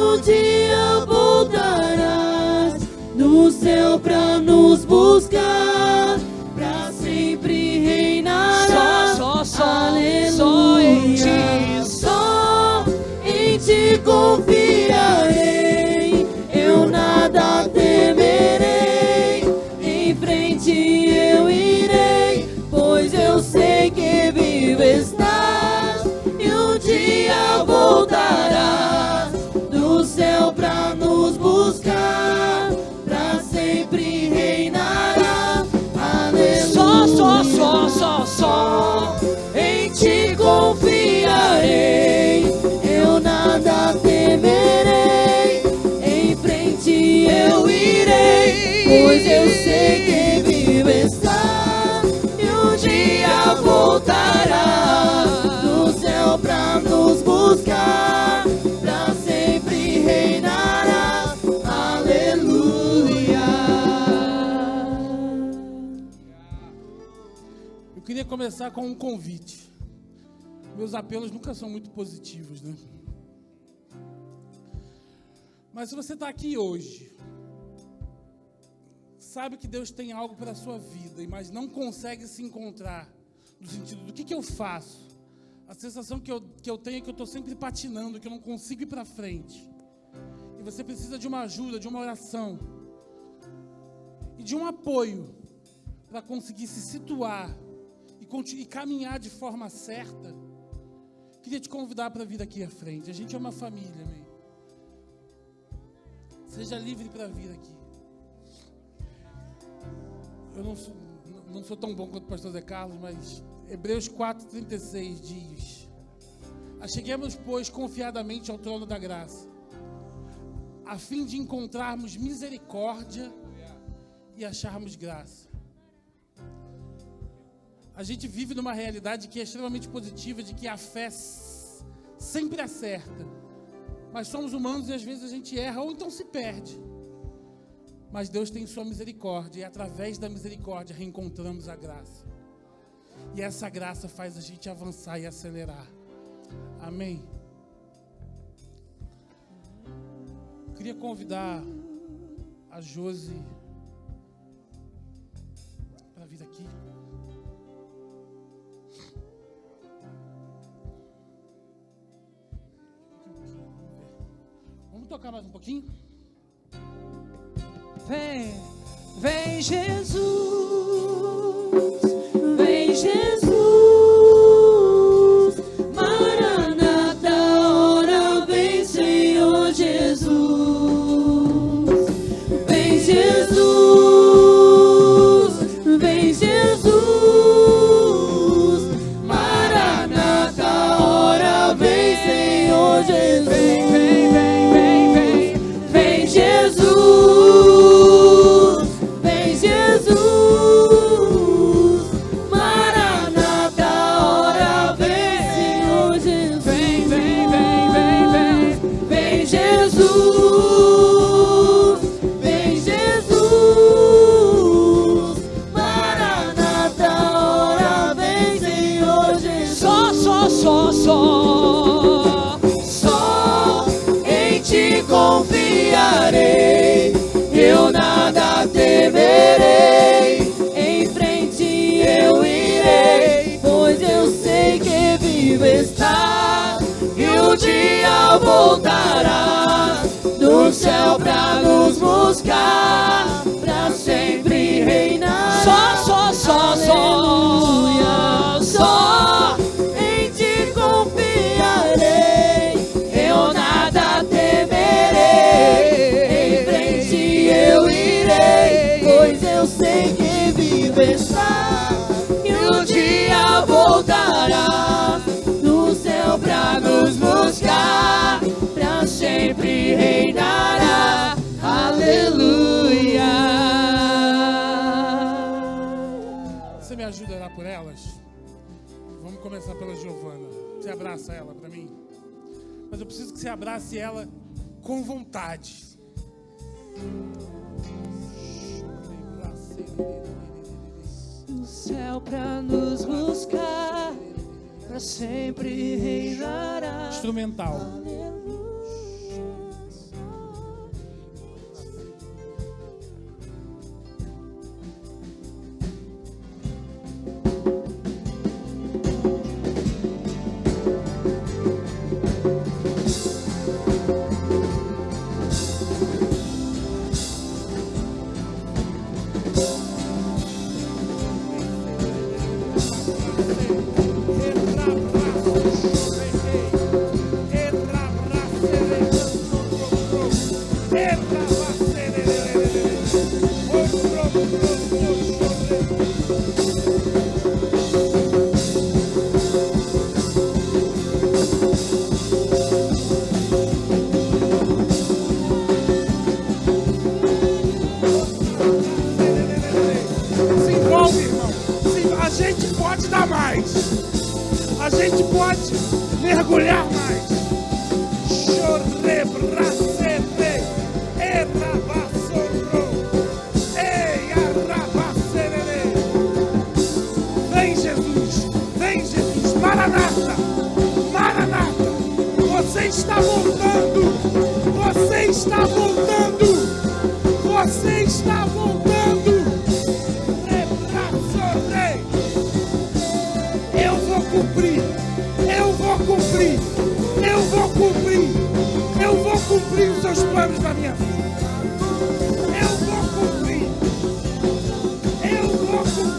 um dia voltarás do céu pra nos buscar, pra sempre reinarás. Só em ti, só em ti confiarei, eu nada temerei, em frente eu irei, pois eu sei que vivo estás, e um dia voltarás do céu pra nos buscar, pra sempre reinarás. Aleluia. Só Em ti confiarei, eu nada temerei, em frente eu irei, pois eu sei que vivo está, e um dia voltará do céu pra nos buscar, pra sempre reinará. Aleluia. Eu queria começar com um convite. Meus apelos nunca são muito positivos, né? Mas se você está aqui hoje, sabe que Deus tem algo para a sua vida, mas não consegue se encontrar, no sentido do que eu faço? A sensação que eu tenho é que eu estou sempre patinando, que eu não consigo ir para frente. E você precisa de uma ajuda, de uma oração e de um apoio para conseguir se situar e caminhar de forma certa. Queria te convidar para vir aqui à frente. A gente é uma família, amém? Seja livre para vir aqui. Eu não sou tão bom quanto o pastor Zé Carlos, mas Hebreus 4,36 diz: acheguemos, pois, confiadamente ao trono da graça, a fim de encontrarmos misericórdia e acharmos graça. A gente vive numa realidade que é extremamente positiva, de que a fé sempre acerta. Mas somos humanos e às vezes a gente erra ou então se perde. Mas Deus tem sua misericórdia, e através da misericórdia reencontramos a graça. E essa graça faz a gente avançar e acelerar. Amém? Eu queria convidar a Josi para vir aqui. Vamos tocar mais um pouquinho? Vem Jesus, Vem Jesus, Maranata, ora vem Senhor Jesus. Vem Jesus, vem Jesus, Maranata, ora vem Senhor Jesus. Vem Jesus, vem Jesus, Maranata, ora vem Senhor Jesus. Vem Jesus, vem Jesus, Maranata, ora vem Senhor Jesus. Só em ti confiarei, eu nada temerei, em frente eu irei, pois eu sei que vivo está, e um dia voltará do céu pra nos buscar, pra sempre reinar. Aleluia. Só em ti confiarei, eu nada temerei, em frente eu irei, pois eu sei que vivo está, e um dia voltará do céu pra nos buscar, pra sempre reinará. Aleluia. Você me ajuda a orar por elas? Vamos começar pela Giovana. Você abraça ela para mim? Mas eu preciso que você abrace ela com vontade. do céu pra nos buscar, pra sempre reinará. Instrumental. Aleluia. está voltando. Você está voltando. Você está voltando. Eu vou cumprir. Eu vou cumprir. Eu vou cumprir. Eu vou cumprir os seus planos da minha vida. Eu vou cumprir. Eu vou cumprir.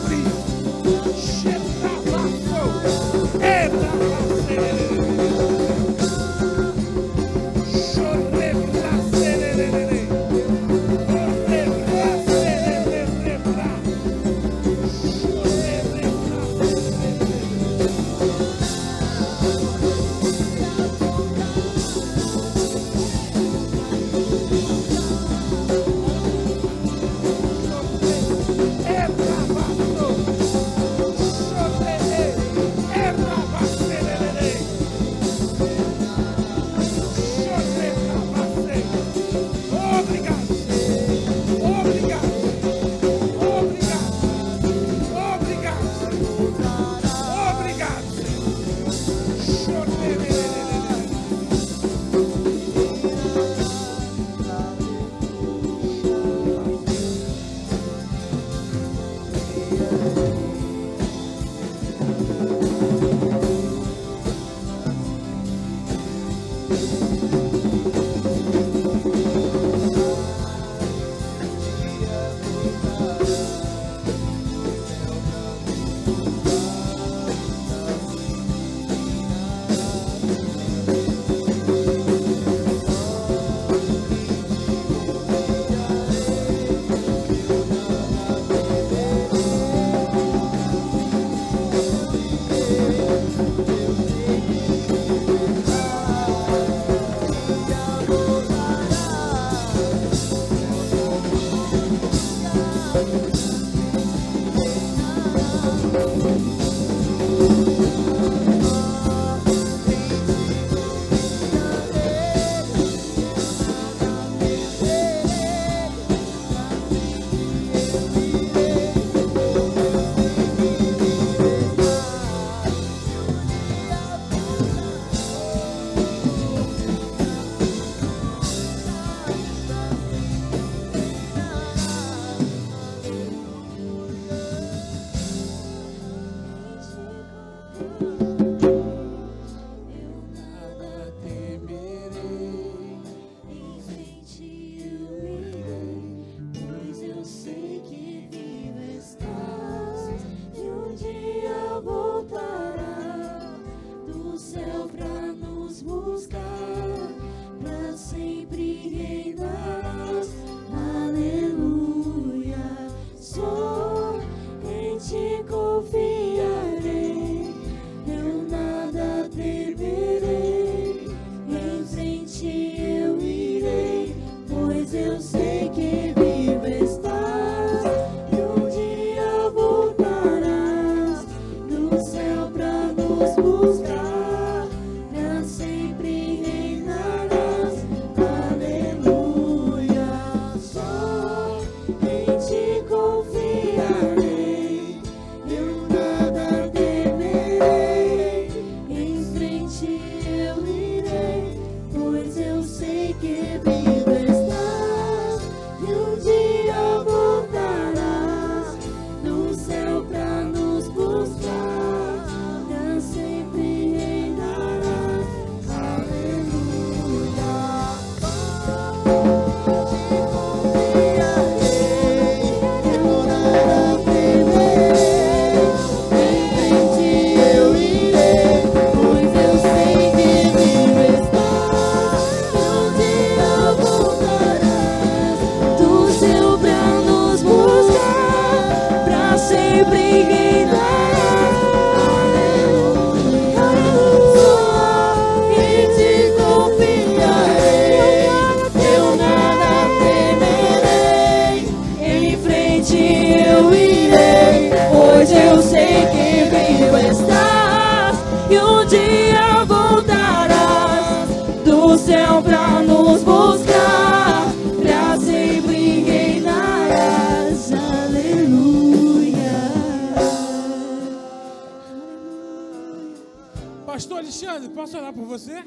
Pastor Alexandre, posso orar por você?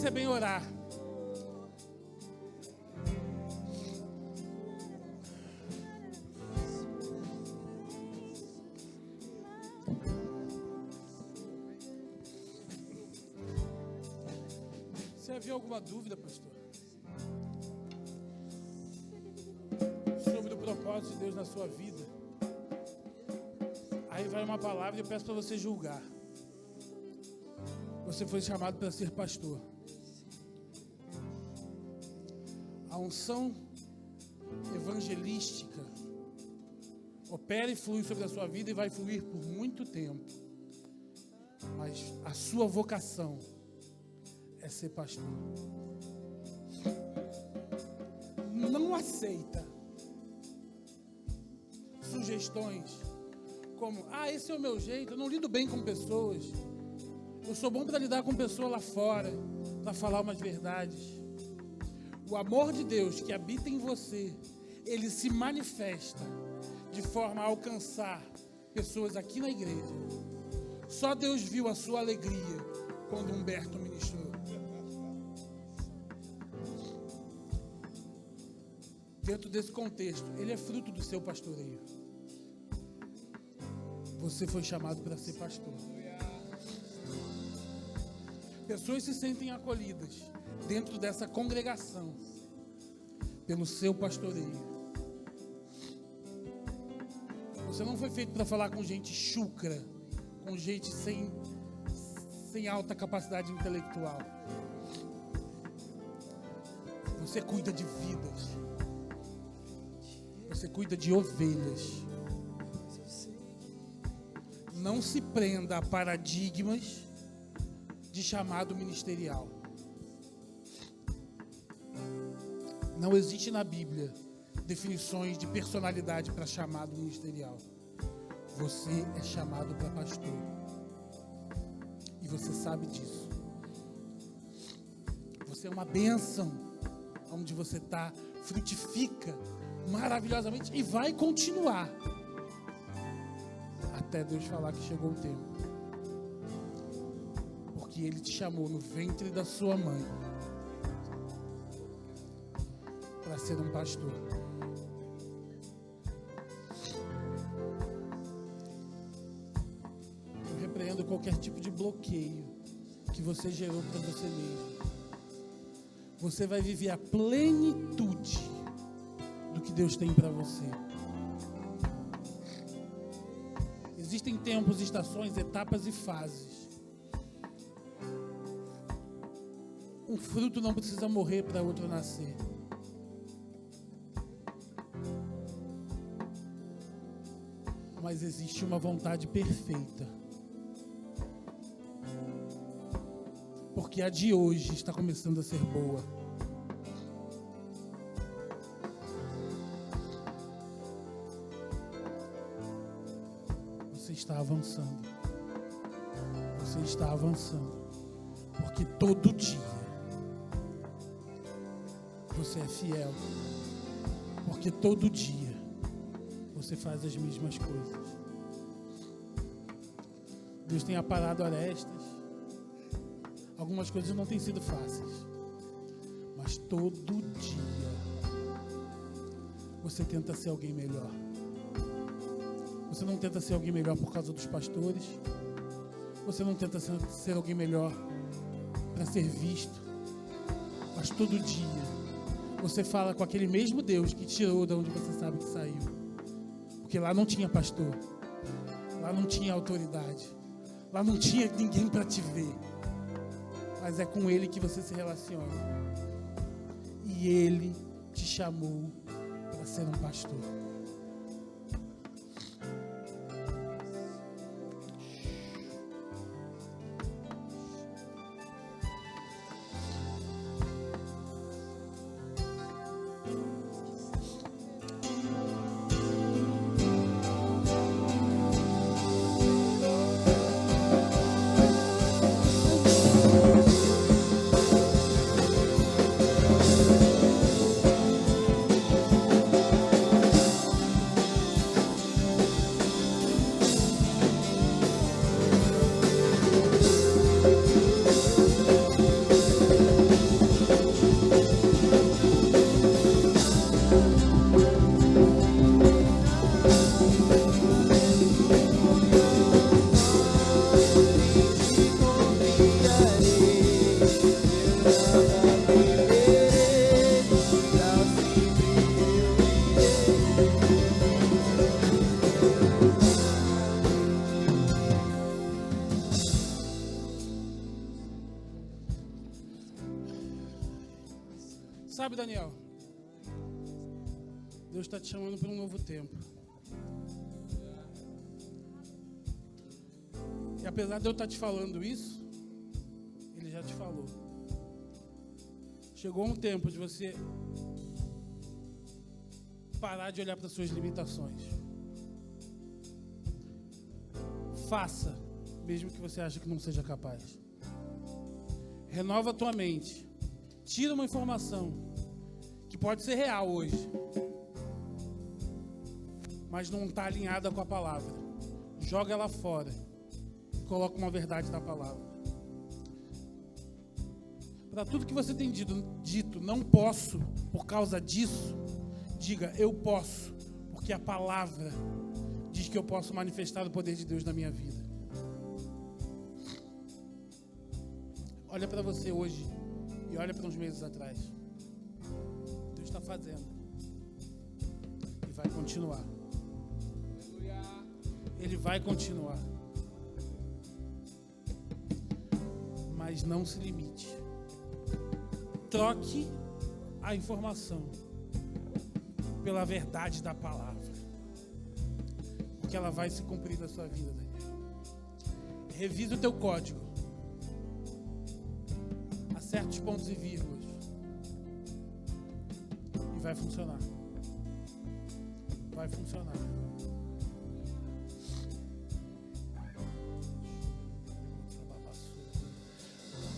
isso é bem orar. Você havia alguma dúvida, pastor? Sobre o propósito de Deus na sua vida? Aí vai uma palavra e eu peço para você julgar. Você foi chamado para ser pastor. A unção evangelística opera e flui sobre a sua vida e vai fluir por muito tempo. Mas a sua vocação é ser pastor. Não aceita sugestões como: esse é o meu jeito, eu não lido bem com pessoas, eu sou bom para lidar com pessoas lá fora, para falar umas verdades. O amor de Deus que habita em você, ele se manifesta de forma a alcançar pessoas aqui na igreja. Só Deus viu a sua alegria quando Humberto ministrou. Dentro desse contexto, ele é fruto do seu pastoreio. Você foi chamado para ser pastor. Pessoas se sentem acolhidas dentro dessa congregação pelo seu pastoreio. Você não foi feito para falar com gente chucra, com gente sem alta capacidade intelectual. Você cuida de vidas. Você cuida de ovelhas. Não se prenda a paradigmas de chamado ministerial. Não existe na Bíblia definições de personalidade para chamado ministerial. Você é chamado para pastor. E você sabe disso. Você é uma bênção. Onde você está, frutifica maravilhosamente e vai continuar até Deus falar que chegou o tempo. Porque Ele te chamou no ventre da sua mãe para ser um pastor. Eu repreendo qualquer tipo de bloqueio que você gerou para você mesmo. Você vai viver a plenitude do que Deus tem para você. Existem tempos, estações, etapas e fases. Um fruto não precisa morrer para outro nascer. Mas existe uma vontade perfeita. Porque a de hoje está começando a ser boa. Você está avançando. Você está avançando. Porque todo dia você é fiel. Porque todo dia você faz as mesmas coisas. Deus tem aparado arestas. Algumas coisas não têm sido fáceis. Mas todo dia você tenta ser alguém melhor. Você não tenta ser alguém melhor por causa dos pastores. Você não tenta ser alguém melhor para ser visto. Mas todo dia você fala com aquele mesmo Deus que tirou de onde você sabe que saiu. Porque lá não tinha pastor. Lá não tinha autoridade. Lá não tinha ninguém para te ver. Mas é com Ele que você se relaciona. E Ele te chamou para ser um pastor. Sabe, Daniel, Deus está te chamando para um novo tempo. E apesar de eu estar te falando isso, Ele já te falou. Chegou um tempo de você parar de olhar para as suas limitações. Faça, mesmo que você ache que não seja capaz. Renova a tua mente. Tira uma informação que pode ser real hoje, mas não está alinhada com a palavra. Joga ela fora. Coloca uma verdade da palavra. Para tudo que você tem dito, não posso por causa disso, diga, eu posso, porque a palavra diz que eu posso manifestar o poder de Deus na minha vida. Olha para você hoje e olha para uns meses atrás. Deus está fazendo e vai continuar. Ele vai continuar. Mas não se limite. Troque a informação pela verdade da palavra, porque ela vai se cumprir na sua vida, Daniel. Revisa o teu código. Acerte os pontos e vírgulas. E vai funcionar. Vai funcionar.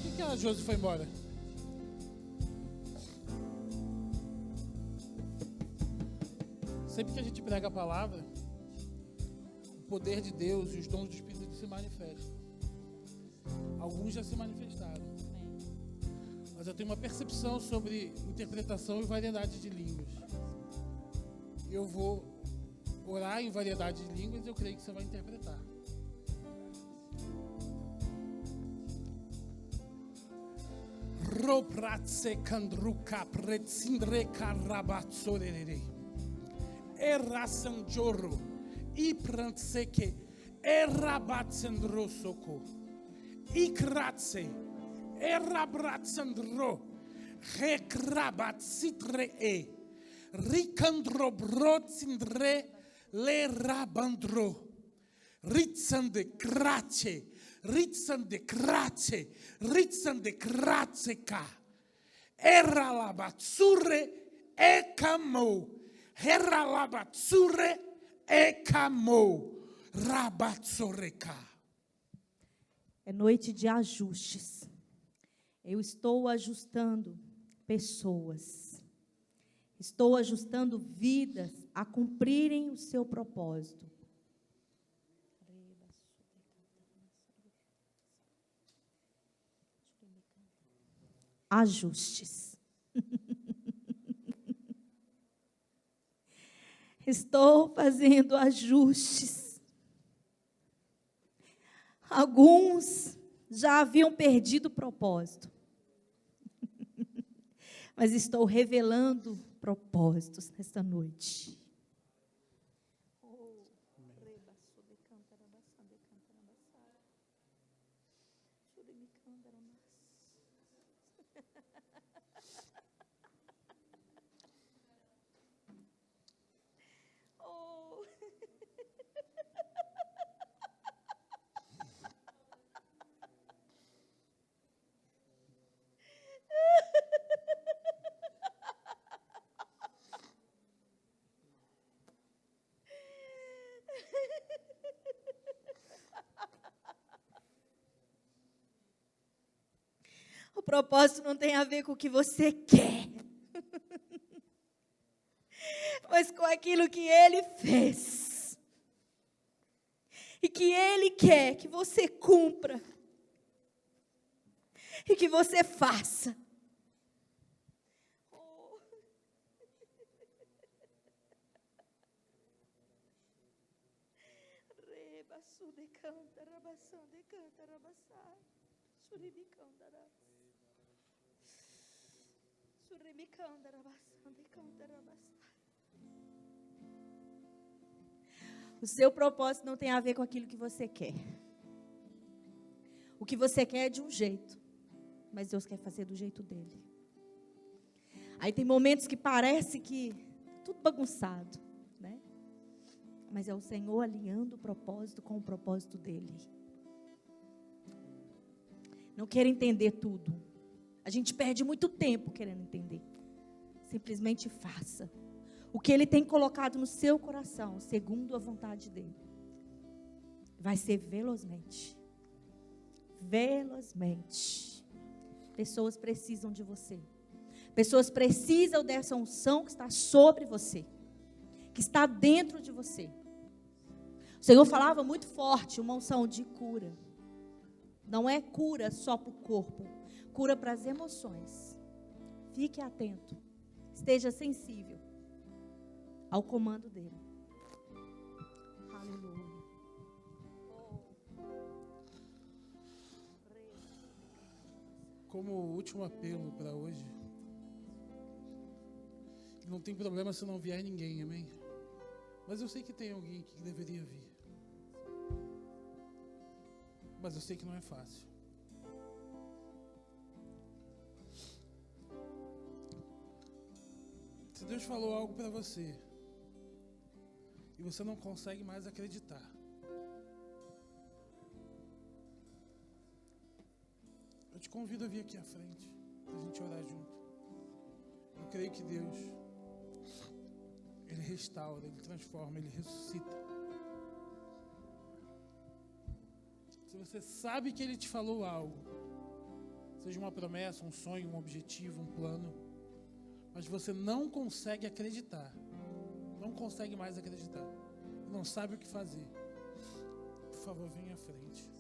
Por que a Josi foi embora? Sempre que a gente prega a palavra, o poder de Deus e os dons do Espírito se manifestam. Alguns já se manifestaram. Mas eu tenho uma percepção sobre interpretação e variedade de línguas. Eu vou orar em variedade de línguas e eu creio que você vai interpretar. Ropratse kandruka pretsindre karabatsorere. Errasanjoro e prantseke errabatsandrosoko ikratse errabratsandro rekrabatsitre ricandrobrotsindre le rabandro ritsande krache ritsande kratseka erralabatsure ekamo Heralabatsure ekamo rabatsoreka. É noite de ajustes. Eu estou ajustando pessoas. Estou ajustando vidas a cumprirem o seu propósito. Ajustes. Estou fazendo ajustes. Alguns já haviam perdido o propósito. Mas estou revelando propósitos nesta noite. O propósito não tem a ver com o que você quer, mas com aquilo que Ele fez. E que Ele quer que você cumpra. E que você faça. O seu propósito não tem a ver com aquilo que você quer. O que você quer é de um jeito, mas Deus quer fazer do jeito dele. Aí tem momentos que parece que tudo bagunçado, né? Mas é o Senhor alinhando o propósito com o propósito dele. Não quero entender tudo. A gente perde muito tempo querendo entender. Simplesmente faça o que Ele tem colocado no seu coração, segundo a vontade dEle. Vai ser velozmente. Velozmente. Pessoas precisam de você. Pessoas precisam dessa unção que está sobre você, que está dentro de você. O Senhor falava muito forte, uma unção de cura. Não é cura só para o corpo, cura para as emoções. Fique atento, esteja sensível ao comando dele. Aleluia. Como último apelo para hoje, não tem problema se não vier ninguém, amém? Mas eu sei que tem alguém aqui que deveria vir. Mas eu sei que não é fácil. Se Deus falou algo para você e você não consegue mais acreditar, eu te convido a vir aqui à frente para a gente orar junto. Eu creio que Deus, Ele restaura, Ele transforma, Ele ressuscita. Se você sabe que Ele te falou algo, seja uma promessa, um sonho, um objetivo, um plano, mas você não consegue acreditar, não consegue mais acreditar, não sabe o que fazer, por favor, venha à frente.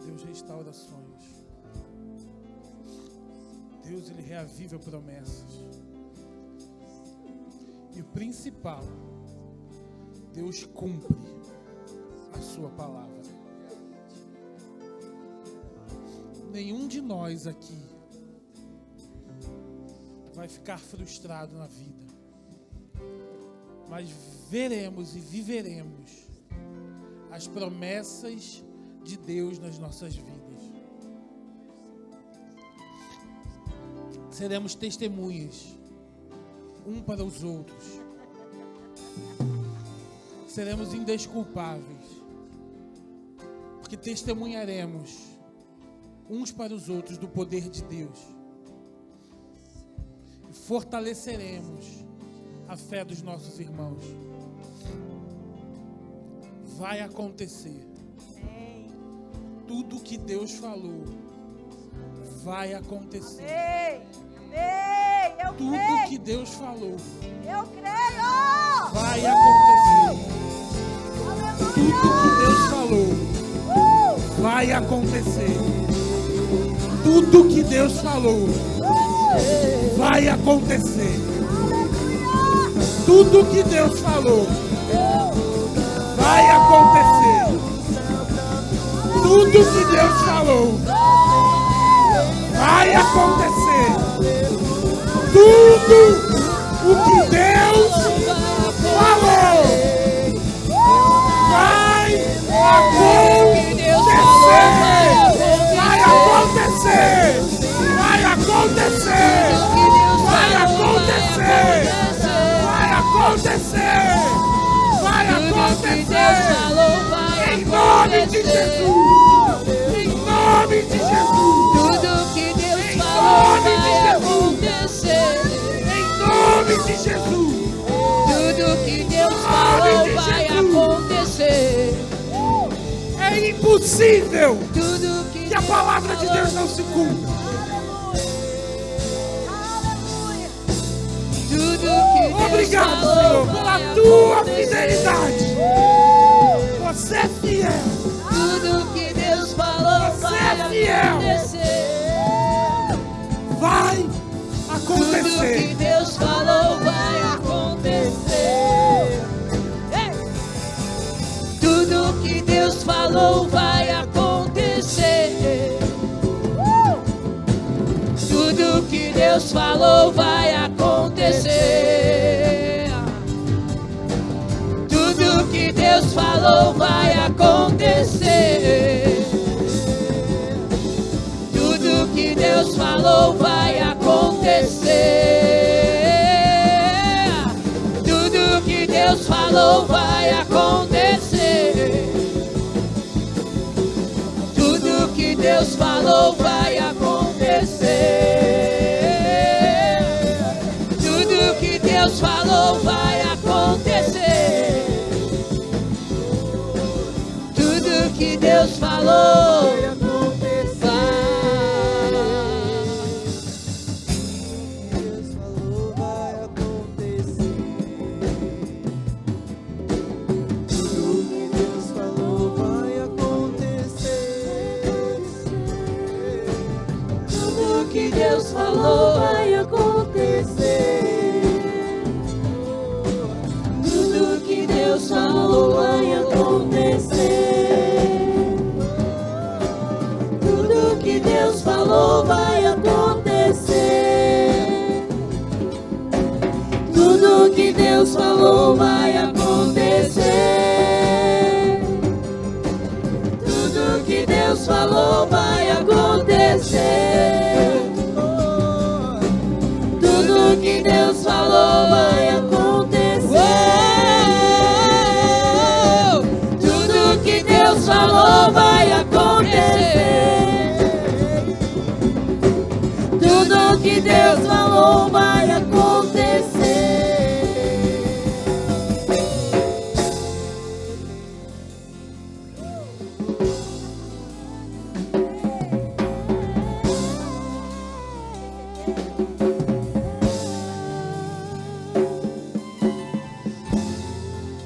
Deus restaura sonhos. Deus, Ele reaviva promessas. E o principal, Deus cumpre a sua palavra. Nenhum de nós aqui vai ficar frustrado na vida, mas veremos e viveremos as promessas de Deus nas nossas vidas. Seremos testemunhas um para os outros. Seremos indesculpáveis, porque testemunharemos uns para os outros do poder de Deus. E fortaleceremos a fé dos nossos irmãos. Vai acontecer. Tudo que Deus falou vai acontecer. Amém. Eu Tudo creio. que Deus falou Eu creio. vai acontecer. Tudo que Deus falou vai acontecer. Tudo que Deus falou vai acontecer. Tudo que Deus falou vai acontecer. Tudo que Deus falou vai acontecer. Tudo o que Deus falou vai acontecer. Vai acontecer. Vai acontecer. Vai acontecer. Vai acontecer. Em nome de Jesus. Em nome de Jesus. Tudo que Deus acontecer. Em nome de Jesus. Tudo que Deus falou vai acontecer. É impossível Tudo que a palavra de Deus não se cumpra. Tudo que Deus Obrigado, falou Senhor, vai pela tua acontecer. fidelidade. Você é fiel. Tudo que Deus falou Você vai é fiel. acontecer. Vai Tudo que acontecer. Deus falou vai acontecer. Ei! Tudo que Deus falou vai acontecer. Tudo que Deus falou vai acontecer. Tudo que Deus falou vai acontecer. Tudo que Deus falou vai acontecer. Tudo que Deus falou vai acontecer. Tudo que Deus falou vai acontecer. Tudo que Deus falou vai acontecer. Tudo que Deus falou vai acontecer. Tudo que Deus falou vai acontecer. Tudo que Deus falou vai acontecer. Tudo que Deus falou vai acontecer. Tudo que Deus falou vai acontecer. Tudo que Deus falou vai acontecer. Tudo que Deus falou vai acontecer. Tudo que Deus falou vai acontecer. Tudo que Deus falou vai acontecer.